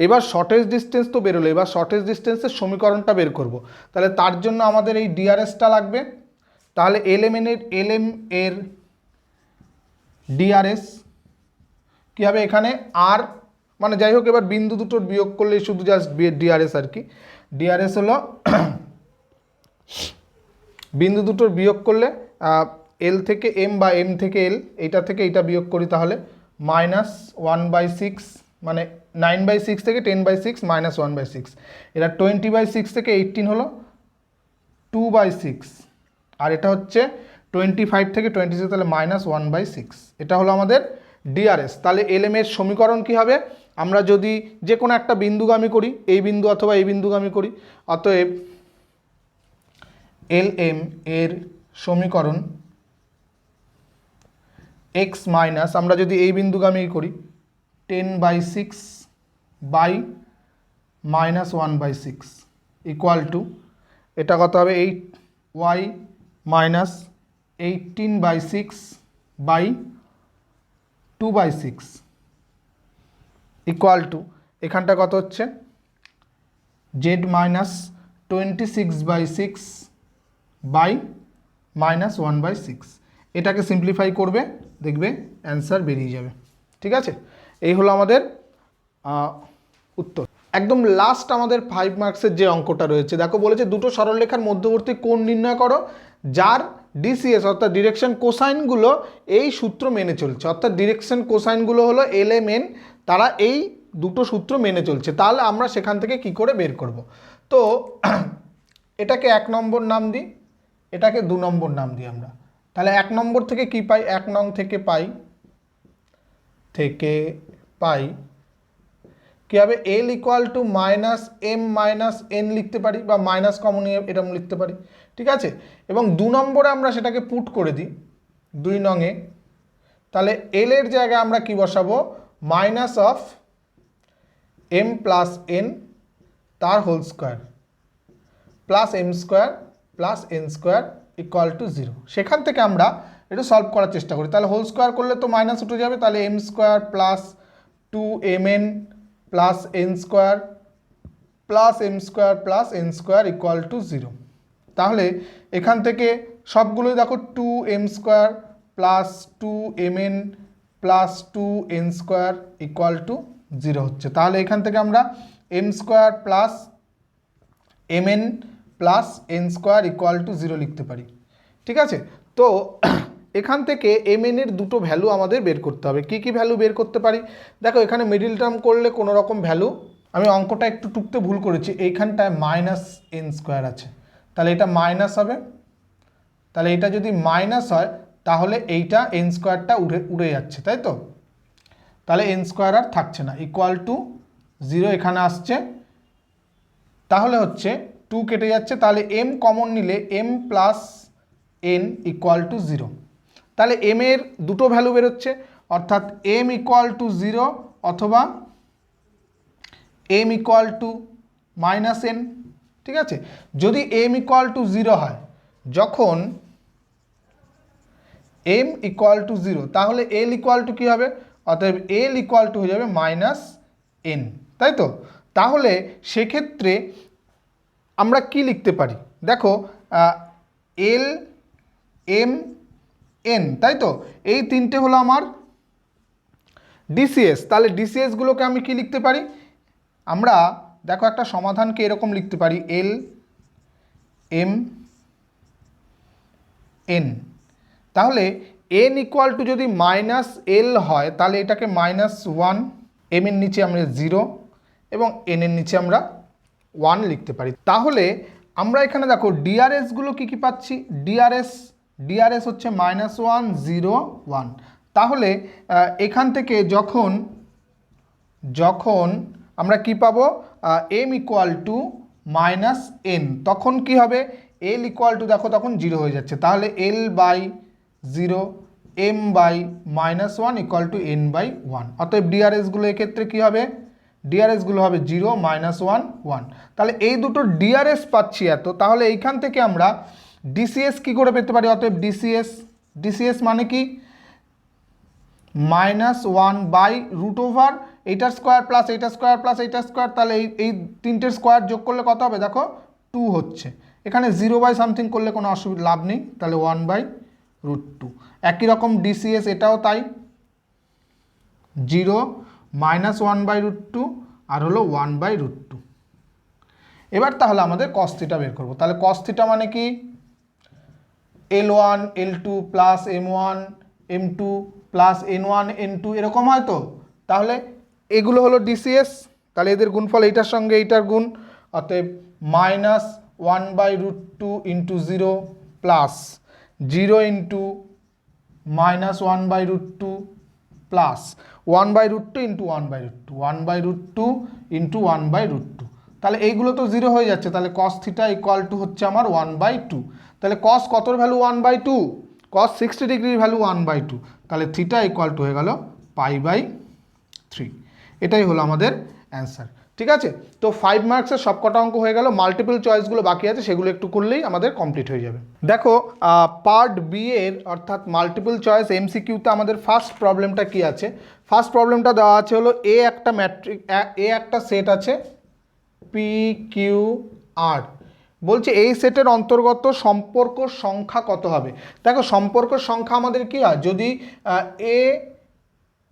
এবার শর্টেস্ট ডিস্টেন্স তো বেরোলো, এবার শর্টেস্ট ডিস্টেন্সের সমীকরণটা বের করব। তাহলে তার জন্য আমাদের এই ডিআরএসটা লাগবে। তাহলে এলএম এর ডিআরএস কী হবে, এখানে আর মানে যাই হোক, এবার বিন্দু দুটোর বিয়োগ করলেই শুধু জাস্ট ডিআরএস আর কি। ডিআরএস হলো বিন্দু দুটোর বিয়োগ করলে এল থেকে এম বা এম থেকে এল, এইটা থেকে এইটা বিয়োগ করি তাহলে -1/6, মানে 9/6 থেকে 10/6 -1/6, এটা 20/6 থেকে 18 হলো 2/6, আর এটা হচ্ছে 25 থেকে 26, তাহলে -1/6। এটা হলো আমাদের ডিআরএস। তাহলে এলএম এর সমীকরণ কি হবে, আমরা যদি যে কোনো একটা বিন্দুগামী করি, এই বিন্দু অথবা এই বিন্দুগামী করি, অতএব এলএম এর সমীকরণ x মাইনাস, আমরা যদি এই বিন্দুগামী করি 10/6 বাই -1/6 ইকুয়াল টু, এটা কত হবে 8y minus 18/6 by 2/6 equal to, এখানটা কত হচ্ছে z মাইনাস 26/6 বাই -1/6। এটাকে সিম্পলিফাই করবে, দেখবে অ্যান্সার বেরিয়ে যাবে। ঠিক আছে, এই হলো আমাদের উত্তর। একদম লাস্ট আমাদের 5 মার্কসের যে অঙ্কটা রয়েছে, দেখো বলেছে দুটো সরলরেখার মধ্যবর্তী কোণ নির্ণয় করো যার ডিসিএস অর্থাৎ ডিরেকশন কোসাইনগুলো এই সূত্র মেনে চলছে, অর্থাৎ ডিরেকশন কোসাইনগুলো হলো এলএমএন, তারা এই দুটো সূত্র মেনে চলছে। তাহলে আমরা সেখান থেকে কি করে বের করব, তো এটাকে 1 নম্বর নাম দিই, এটাকে 2 নম্বর নাম দিই আমরা। তাহলে 1 নম্বর থেকে কি পাই, 1 নং থেকে পাই কি হবে, এল ইকুয়াল টু -m-n লিখতে পারি, বা মাইনাস কমন নিয়ে এরকম লিখতে পারি। ঠিক আছে, এবং 2 নম্বরে আমরা সেটাকে পুট করে দিই 2 নংয়ে, তাহলে এল এর জায়গায় আমরা কি বসাবো, minus of m plus n তার whole square plus m square plus n square equal to 0। সেখান থেকে আমরা একটু সলভ করার চেষ্টা করি, তাহলে হোল স্কোয়ার করলে তো মাইনাস উঠে যাবে, তাহলে m square plus 2mn plus n square plus m square plus n square equal to 0। তাহলে এখান থেকে সবগুলোই দেখো 2m square plus 2mn plus 2n square equal to 0 হচ্ছে। তাহলে এখান থেকে আমরা m square plus mn plus n square equal to 0 লিখতে পারি। ঠিক আছে, তো এখান থেকে mn এর দুটো ভ্যালু আমাদের বের করতে হবে। কি কি ভ্যালু বের করতে পারি, দেখো এখানে মিডিল টার্ম করলে কোনো রকম ভ্যালু, আমি অঙ্কটা একটু টুকতে ভুল করেছি, এইখানটায় -n স্কোয়ার আছে, তাহলে এটা মাইনাস হবে, তাহলে এটা যদি মাইনাস হয় তাহলে এইটা n স্কোয়ারটা উড়ে যাচ্ছে, তাই তো, তাহলে n স্কোয়ার আর থাকছে না, ইকুয়াল টু 0 এখানে আসছে, তাহলে হচ্ছে 2 কেটে যাচ্ছে, তাহলে m কমন নিলে m plus n equal to 0। তাহলে m এর দুটো ভ্যালু বেরোচ্ছে, অর্থাৎ m ইকুয়াল টু 0 অথবা m ইকুয়াল টু -n। ঠিক আছে, যদি m ইকুয়াল টু 0 হয়, যখন m ইকুয়াল টু 0, তাহলে l ইকুয়াল টু কী হবে, অতএব l ইকুয়াল টু হয়ে যাবে -n, তাই তো। তাহলে সেক্ষেত্রে আমরা কি লিখতে পারি, দেখো l m n, তাই তো, এই তিনটে হলো আমার ডিসিএস। তাহলে ডিসিএসগুলোকে আমি কি লিখতে পারি, আমরা দেখো একটা সমাধানকে এরকম লিখতে পারি l m n, তাহলে n ইকুয়াল টু যদি -l হয় তাহলে এটাকে -1, m এর নিচে আমরা 0 এবং n এর নিচে আমরা 1 লিখতে পারি। তাহলে আমরা এখানে দেখো ডিআরএসগুলো কী কী পাচ্ছি, ডিআরএস হচ্ছে -1 0 1। তাহলে এখান থেকে যখন যখন আমরা কি পাবো m equal to minus n, তখন কি হবে l ইকুয়াল টু দেখো তখন 0 হয়ে যাচ্ছে, তাহলে l by 0 m by minus 1 equal to n by 1। অতএব ডিআরএসগুলো এক্ষেত্রে কী হবে, ডিআরএসগুলো হবে 0 মাইনাস 1 1। তাহলে এই দুটো ডিআরএস পাচ্ছি এত, তাহলে এইখান থেকে আমরা ডিসিএস কী করে পেতে পারি, অতএব ডিসিএস মানে কি মাইনাস 1 বাই রুট ওভার এইটার স্কোয়ার প্লাস এইটার স্কোয়ার প্লাস এইটার স্কোয়ার, তাহলে এই তিনটের স্কোয়ার যোগ করলে কত হবে দেখো 2 হচ্ছে, এখানে 0 বাই সামথিং করলে কোনো অসুবিধা লাভ নেই, তাহলে 1 বাই রুট 2। একই রকম ডিসিএস এটাও তাই, 0 মাইনাস 1 বাই রুট 2 আর হলো 1 বাই রুট 2। এবার তাহলে আমাদের কস থিটা বের করবো, তাহলে কস থিটা মানে কি L1 L2 plus M1 M2 plus N1 N2 এরকম হয় তো, তাহলে এগুলো হলো ডিসিএস, তাহলে এদের গুণফল এইটার সঙ্গে এইটার গুণ, অতএব minus 1 by root 2 into 0 plus 0 into minus 1 by root 2 plus 1 by root 2 into 1 by root 2 1 by root 2 into 1 by root 2, তাহলে এইগুলো তো 0 হয়ে যাচ্ছে, তাহলে কস থিটা ইকুয়াল টু হচ্ছে আমার 1 বাই 2। তাহলে কস কতর ভ্যালু 1 বাই 2, কস 60 ডিগ্রির ভ্যালু 1 বাই 2, তাহলে থিটা ইকুয়াল টু হয়ে গেল পাই বাই 3। এটাই হলো আমাদের অ্যান্সার। ঠিক আছে, তো 5 মার্কসের সব কটা অঙ্ক হয়ে গেল, মাল্টিপল চয়েসগুলো বাকি আছে সেগুলো একটু করলেই আমাদের কমপ্লিট হয়ে যাবে। দেখো পার্ট বি এর অর্থাৎ মাল্টিপল চয়েস এমসিকিউতে আমাদের ফার্স্ট প্রবলেমটা কি আছে, ফার্স্ট প্রবলেমটা দেওয়া আছে হলো এ একটা ম্যাট্রিক, এ একটা সেট আছে পি কিউ আর, বলছে এই সেটের অন্তর্গত সম্পর্ক সংখ্যা কত হবে। দেখো সম্পর্ক সংখ্যা আমাদের কি হয়, যদি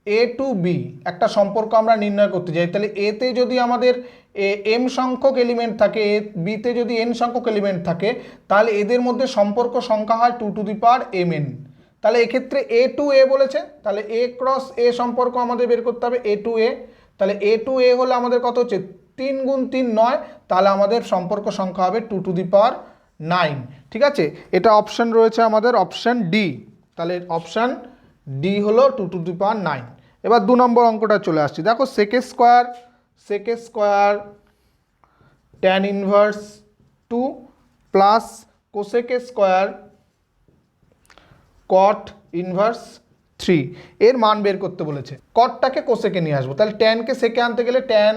এ টু বি একটা সম্পর্ক আমরা নির্ণয় করতে যাই, তাহলে এতে যদি আমাদের এম সংখ্যক এলিমেন্ট থাকে, বিতে যদি এন সংখ্যক এলিমেন্ট থাকে, তাহলে এদের মধ্যে সম্পর্ক সংখ্যা হয় 2 টু দি পাওয়ার mn। তাহলে এক্ষেত্রে এ টু এ বলেছে, তাহলে এ ক্রস এ সম্পর্ক আমাদের বের করতে হবে এ টু এ, তাহলে এ টু এ হলে আমাদের কত হচ্ছে 3 গুণ 3 9, তাহলে আমাদের সম্পর্ক সংখ্যা হবে 2 টু দি পাওয়ার 9। ঠিক আছে, এটা অপশান রয়েছে আমাদের অপশান ডি, তাহলে অপশান ডি হলো 2 টু দি পাওয়ার 9। এবার 2 নম্বর অঙ্কটা চলে আসছি, দেখো sec square tan inverse 2 plus cosec square cot inverse 3 এর মান বের করতে বলেছে। কটটাকে কোসেকে নিয়ে আসবো, তাহলে ট্যানকে সেকে আনতে গেলে ট্যান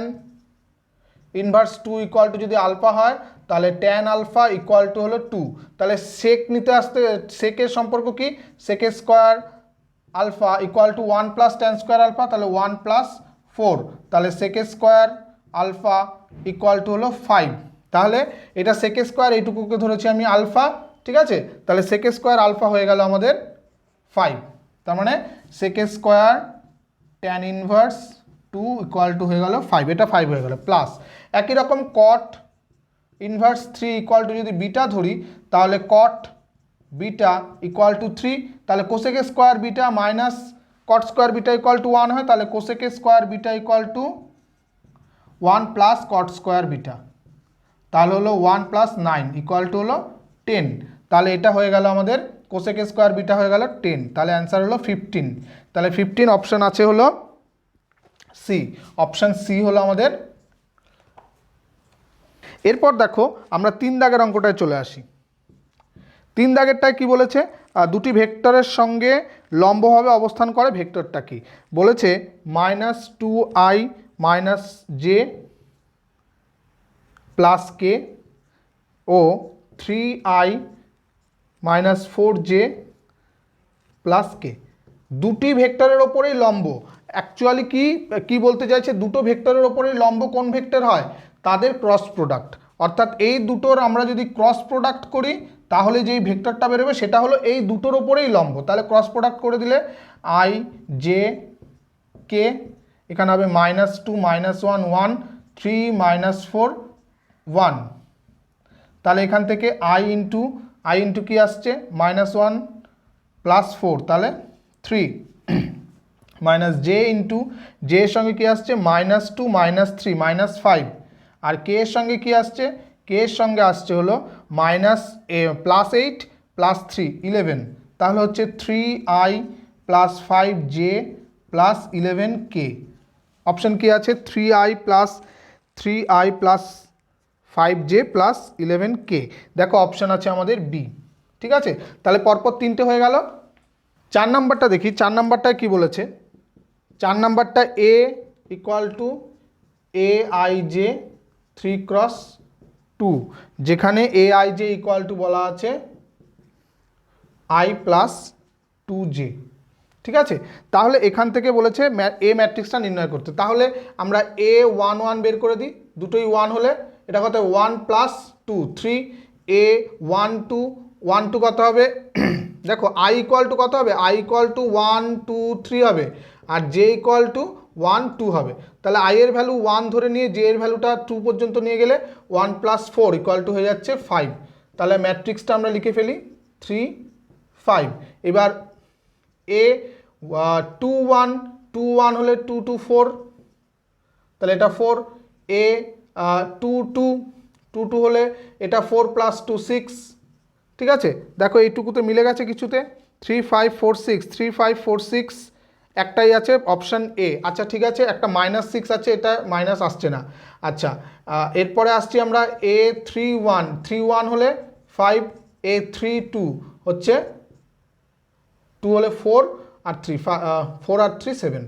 ইনভার্স 2 ইকুয়াল টু যদি আলফা হয়, তাহলে ট্যান আলফা ইকুয়াল টু হলো 2, তাহলে সেক নিতে আসতে সেকের সম্পর্ক কি sec square alpha equal to 1 plus tan square alpha, তাহলে 1 প্লাস 4, তাহলে sec square alpha equal to হলো 5, তাহলে এটা সেক স্কোয়ার এইটুকুকে ধরেছি আমি আলফা। ঠিক আছে, তাহলে সেক স্কোয়ার আলফা হয়ে গেল আমাদের 5, তার মানে sec square tan inverse 2 equal to হয়ে গেল 5, এটা 5 হয়ে গেল, প্লাস একই রকম কট ইনভার্স 3 ইকুয়াল টু যদি বিটা ধরি, তাহলে কট বিটা ইকুয়াল টু 3, তাহলে cosec square beta minus cot square beta equal to 1 হয়, তাহলে cosec square beta equal to 1 plus cot square beta, তাহলে হলো 1 প্লাস 9 ইকুয়াল টু হলো 10, তাহলে এটা হয়ে গেল আমাদের কোসেক স্কোয়ার বিটা হয়ে গেল 10, তাহলে অ্যান্সার হলো 15। তাহলে 15 অপশান আছে হলো সি, অপশান সি হলো আমাদের। এরপর দেখো আমরা 3 দাগের অঙ্কটায় চলে আসি। 3 দাগেরটায় কি বলেছে, দুটি ভেক্টরের সঙ্গে লম্বভাবে অবস্থান করে ভেক্টরটা কি বলেছে, -2i - j প্লাস কে ও 3i - 4j প্লাস কে, দুটি ভেক্টরের ওপরেই লম্ব। অ্যাকচুয়ালি কি বলতে চাইছে, দুটো ভেক্টরের ওপরেই লম্ব কোন ভেক্টর হয়, তাদের ক্রস প্রোডাক্ট, অর্থাৎ এই দুটোর আমরা যদি ক্রস প্রোডাক্ট করি তাহলে যেই ভেক্টরটা বেরোবে সেটা হলো এই দুটোর ওপরেই লম্ব, তাহলে ক্রস প্রোডাক্ট করে দিলে i j k, এখানে হবে -2 -1 1 3 -4 1, তাহলে এখান থেকে i ইন্টু কি আসছে -1 প্লাস 4, তাহলে 3 মাইনাস জে ইন্টু জে এর সঙ্গে কী আসছে -2 -3 -5, আর কে এর সঙ্গে কী আসছে, কে এর সঙ্গে আসছে হলো +8 + 3 11, তাহলে হচ্ছে 3i + 5j + 11k, অপশান কি আছে 3i+5j প্লাস 11k। দেখো অপশান আছে আমাদের বি। ঠিক আছে, তাহলে পরপর তিনটে হয়ে গেল। 4 নাম্বারটা দেখি, 4 নাম্বারটায় কি বলেছে। 4 নাম্বারটা a ইকুয়াল টু aij 3×2, যেখানে aij ইকুয়াল টু বলা আছে i+2j। ঠিক আছে, তাহলে এখান থেকে বলেছে এ ম্যাট্রিক্সটা নির্ণয় করতে। তাহলে আমরা a11 বের করে দিই, দুটোই 1 হলে এটা কত 1+2 3, a12 কত হবে দেখো i ইকুয়াল টু কত হবে, i ইকুয়াল টু 1 2 3 হবে, আর j ইকুয়াল টু 1 2 হবে। তাহলে i এর ভ্যালু 1 ধরে নিয়ে j এর ভ্যালুটা 2 পর্যন্ত নিয়ে গেলে 1+4 ইকুয়াল টু হয়ে যাচ্ছে 5। তাহলে ম্যাট্রিক্সটা আমরা লিখে ফেলি 3 5। এবার a 2 1 2 1 হলে 2 2 4, তাহলে এটা 4। a 2 2 2 2 হলে এটা 4 + 2 6। ঠিক আছে, দেখো এইটুকুতে মিলে গেছে কিছুতে। 3 5 4 6 3 5 4 6 একটাই আছে অপশান এ। আচ্ছা ঠিক আছে, একটা -6 আছে, এটা মাইনাস আসছে না। আচ্ছা, এরপরে আসছি আমরা a31 হলে 5, a32 হচ্ছে 2 হলে 4 আর 3 4 আর 3 7,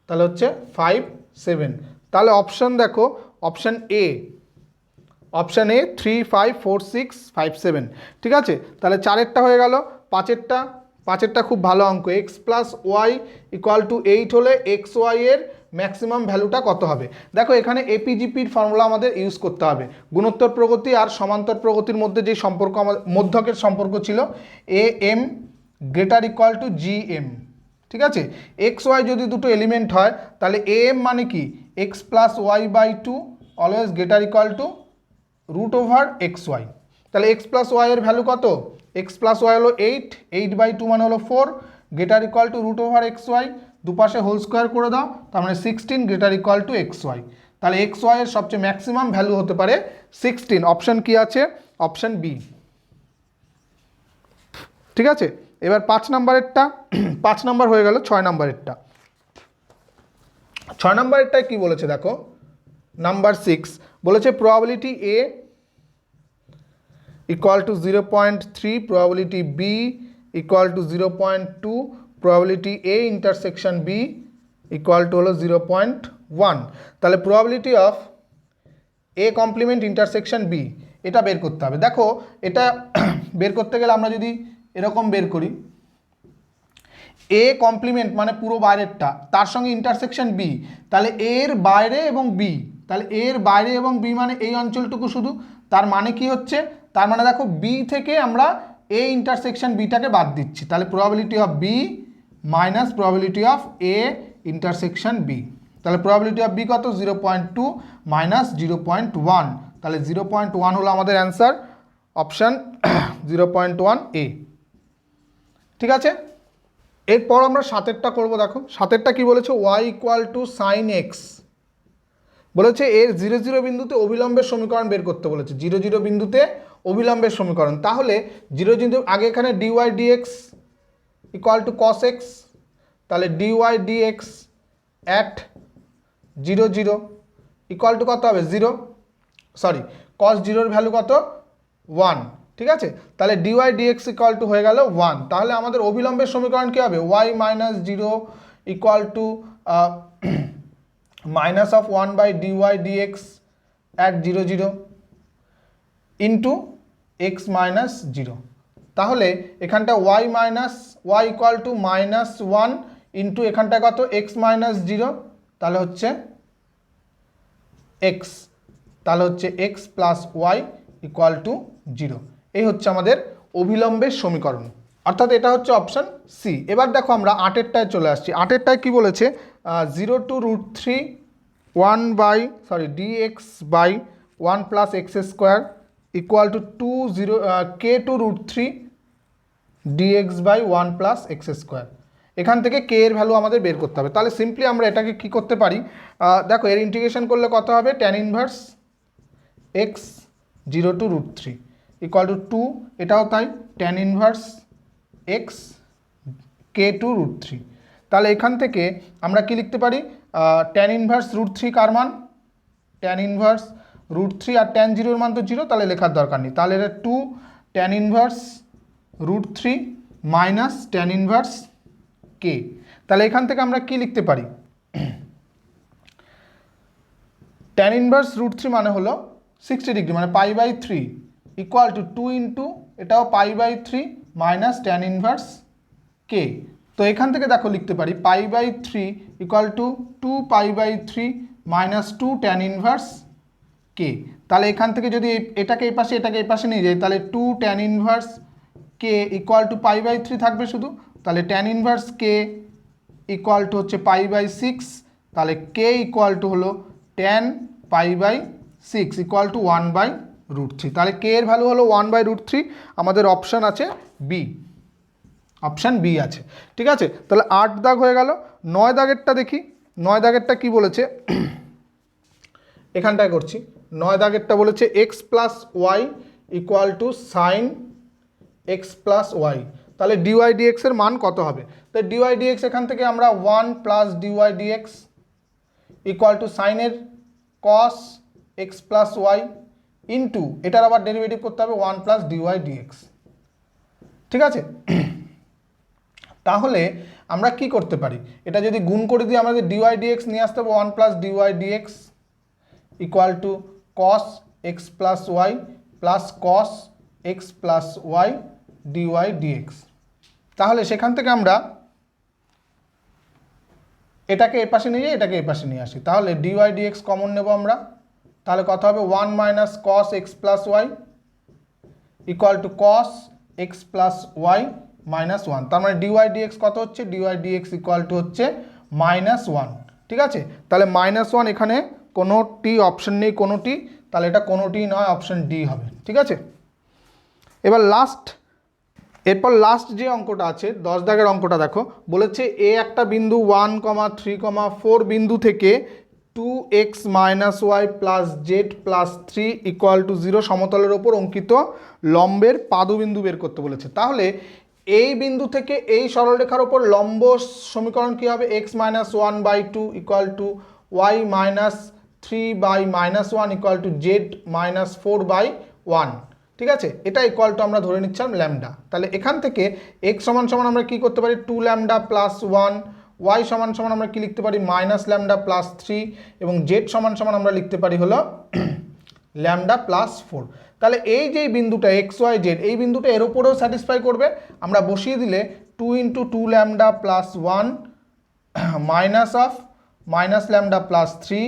তাহলে হচ্ছে 5 7। তাহলে অপশান দেখো অপশান এ 3 5 4 6 5 7। ঠিক আছে, তাহলে 4এরটা হয়ে গেল। 5এরটা খুব ভালো অঙ্ক, x+y ইকুয়াল টু 8 হলে xy এর ম্যাক্সিমাম ভ্যালুটা কত হবে। দেখো এখানে এপিজিপির ফর্মুলা আমাদের ইউজ করতে হবে। গুণোত্তর প্রগতি আর সমান্তর প্রগতির মধ্যে যে সম্পর্ক, আমাদের মধ্যকের সম্পর্ক ছিল am greater equal two gm। ঠিক আছে, xy যদি দুটো এলিমেন্ট হয় তাহলে am মানে কি x+y/2 always greater equal two √xy। তাহলে x+y এর ভ্যালু কত, x+y হলো 8/2 মানে হলো 4, গ্রেটার ইকুয়াল টু √xy। দুপাশে হোল স্কোয়ার করে দাও, তার মানে 16 গ্রেটার ইকুয়াল টু xy। তাহলে xy এর সবচেয়ে ম্যাক্সিমাম ভ্যালু হতে পারে 16। অপশান কি আছে, অপশান বি। ঠিক আছে, এবার 5 নাম্বারেরটা 5 নাম্বার হয়ে গেল। 6 নাম্বারেরটা 6 নাম্বারেরটায় কি বলেছে দেখো, নাম্বার 6 বলেছে probability a equal to 0.3, probability b equal to 0.2, probability a intersection b equal to হলো 0.1। তাহলে probability of a complement intersection b এটা বের করতে হবে। দেখো এটা বের করতে গেলে আমরা যদি এরকম বের করি, a কমপ্লিমেন্ট মানে পুরো বাইরেরটা, তার সঙ্গে ইন্টারসেকশন b, তাহলে এর বাইরে এবং b, তাহলে এর বাইরে এবং b মানে এই অঞ্চলটুকু শুধু। তার মানে কি হচ্ছে, তার মানে দেখো b থেকে আমরা a ইন্টারসেকশন bটাকে বাদ দিচ্ছি, তাহলে probability of b minus probability of a intersection b। তাহলে প্রবাবিলিটি অফ b কত 0.2 মাইনাস 0.1, তাহলে 0.1 হলো আমাদের অ্যান্সার, অপশান 0.1 এ। ঠিক আছে, এরপর আমরা 7এরটা করবো। দেখো 7এরটা কি বলেছে, y equal to sine x বলেছে। এর 0 0 বিন্দুতে অবিলম্বের সমীকরণ বের করতে বলেছে, 0 0 বিন্দুতে অবিলম্বের সমীকরণ। তাহলে 0 0 আগে এখানে dy dx equal to cos x, তাহলে dy dx at 0 0 equal to কত হবে 0, সরি cos 0 এর ভ্যালু কত 1। ঠিক আছে, তাহলে dy dx ইকুয়াল টু হয়ে গেল 1। তাহলে আমাদের অবিলম্বের সমীকরণ কী হবে, y minus 0 equal to minus of 1/dy dx at 0 0 into x minus 0। তাহলে এখানটা y ইকুয়াল টু -1 ইন্টু এখানটা কত x মাইনাস 0, তাহলে হচ্ছে x, তাহলে হচ্ছে x plus y equal to 0। এই হচ্ছে আমাদের অবিলম্বের সমীকরণ, অর্থাৎ এটা হচ্ছে অপশান সি। এবার দেখো আমরা 8এরটায় চলে আসছি। 8এরটায় কি বলেছে, 0 to √3 dx by 1 plus x square equal to k to √3 dx by 1 plus x square. এখান থেকে k এর ভ্যালু আমাদের বের করতে হবে। তাহলে সিম্পলি আমরা এটাকে কি করতে পারি, দেখো এর ইন্টিগ্রেশন করলে কত হবে, tan inverse x 0 to √3 equal to 2, এটাও তাই tan inverse x k to √3। তাহলে এখান থেকে আমরা কি লিখতে পারি, ট্যান ইনভার্স রুট থ্রি কার মান, ট্যান ইনভার্স রুট থ্রি, আর ট্যান জিরোর মান তো জিরো, তাহলে লেখার দরকার নেই। তাহলে এটা two tan inverse root three minus tan inverse কে। তাহলে এখান থেকে আমরা কি লিখতে পারি, ট্যান ইনভার্স রুট থ্রি মানে হলো 60 ডিগ্রি, মানে pi by three equal to two into এটাও pi by three minus tan inverse কে। তো এখান থেকে দেখো লিখতে পারি pi by three equal to two pi by three minus two tan inverse কে। তাহলে এখান থেকে যদি এটাকে এই পাশে এটাকে এই পাশে নিয়ে যাই, তাহলে two tan inverse k equal to pi by three থাকবে শুধু, তাহলে tan inverse k equal to হচ্ছে পাই বাই সিক্স, তাহলে কে ইকুয়াল টু হলো tan pi by six equal to one by root three. তাহলে কে এর ভ্যালু হলো ওয়ান বাই রুট থ্রি। আমাদের অপশান আছে বি, অপশান বি আছে। ঠিক আছে, তাহলে 8 দাগ হয়ে গেল। 9 দাগেরটা দেখি, 9 দাগেরটা কি বলেছে, এখানটায় করছি। 9 দাগেরটা বলেছে x plus y equal to sine x plus y. তাহলে ডিওয়াই ডিএক্স এর মান কত হবে? তো ডিওয়াই ডিএক্স এখান থেকে আমরা 1 plus dy dx equal to সাইনের cos x plus y into এটার আবার ডেরিভেটিভ করতে হবে 1 প্লাস ডিওয়াই ডিএক্স। ঠিক আছে, তাহলে আমরা কি করতে পারি, এটা যদি গুণ করে দিই আমাদের ডিওয়াই ডিএক্স নিয়ে আসতে হবে 1 plus dy dx equal to cos x plus y plus cos x plus y dy dx. তাহলে সেখান থেকে আমরা এটাকে এ পাশে নিয়ে যাই, এটাকে এ পাশে নিয়ে আসি। তাহলে ডিওয়াই ডিএক্স কমন নেব আমরা, তাহলে কত হবে 1 minus cos x plus y equal to cos x plus y minus one. তার মানে ডিওয়াই ডিএক্স কত হচ্ছে, ডিওয়াই ডিএক্স ইকুয়াল টু হচ্ছে মাইনাস ওয়ান। ঠিক আছে, তাহলে মাইনাস ওয়ান, এখানে কোনোটি অপশন নেই কোনোটি, তাহলে এটা কোনোটি নয়, অপশন ডি হবে। ঠিক আছে, এবার এরপর লাস্ট যে অঙ্কটা আছে 10 দাগের অঙ্কটা দেখো, বলেছে এ একটা বিন্দু 1, 3, 4 বিন্দু থেকে 2x minus y plus z plus 3 equal to 0 সমতলের ওপর অঙ্কিত লম্বের পাদবিন্দু বের করতে বলেছে। তাহলে এই বিন্দু থেকে এই সরলরেখার ওপর লম্ব সমীকরণ কী হবে, x minus one by two equal to y minus three by minus one equal to z minus four by one. ঠিক আছে, এটা ইকুয়াল টু আমরা ধরে নিচ্ছিলাম ল্যামডা। তাহলে এখান থেকে এক্স সমান সমান আমরা কি করতে পারি, two lambda plus one, y সমান সমান আমরা কি লিখতে পারি মাইনাস ল্যামডা প্লাস থ্রি, এবং জেড সমান সমান আমরা লিখতে পারি হলো ল্যামডা প্লাস ফোর। তাহলে এই যে বিন্দুটা এক্স ওয়াই জেড, এই বিন্দুটা এর উপরেও স্যাটিসফাই করবে। আমরা বসিয়ে দিলে two into two lambda plus one minus of minus lambda plus three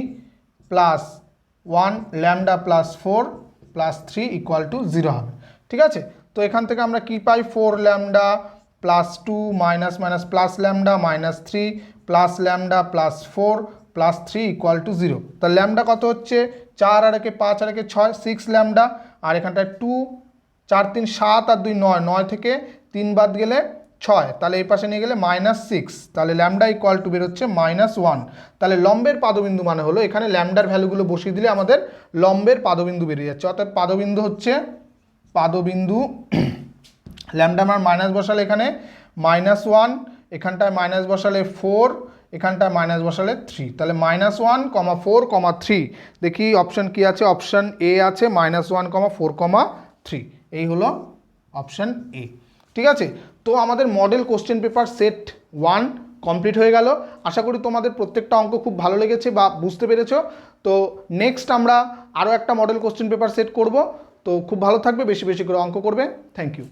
plus one lambda plus four plus three equal to 0 হবে। ঠিক আছে, তো এখান থেকে আমরা কি পাই, 4 lambda plus two minus minus plus lambda minus three plus lambda plus four plus three equal to 0। তা ল্যামডা কত হচ্ছে, 4 আর একে 5 আর একে 6, 6 ল্যামডা, আর এখানটায় 2 4 3 7 আর 2 9, 9 থেকে 3 বাদ গেলে 6, তাহলে এই পাশে নিয়ে গেলে -6, তাহলে ল্যামডা ইকুয়াল টু বেরোচ্ছে -1। তাহলে লম্বের পাদবিন্দু মানে হলো, এখানে ল্যামডার ভ্যালুগুলো বসিয়ে দিলে আমাদের লম্বের পাদবিন্দু বেরিয়ে যাচ্ছে। অর্থাৎ পাদবিন্দু হচ্ছে পাদবিন্দু ল্যামডা মান মাইনাস বসালে এখানে -1, এখানটায় মাইনাস বসালে 4, এখানটায় মাইনাস বসালে 3, তাহলে -1, 4, 3। দেখি অপশান কি আছে, অপশান এ আছে -1, 4, 3, এই হলো অপশান এ। ঠিক আছে, তো আমাদের model question paper set 1 complete হয়ে গেল। আশা করি তোমাদের প্রত্যেকটা অঙ্ক খুব ভালো লেগেছে বা বুঝতে পেরেছো। তো নেক্সট আমরা আরও একটা মডেল কোশ্চেন পেপার সেট করব। তো খুব ভালো থাকবে, বেশি বেশি করে অঙ্ক করবে। Thank you.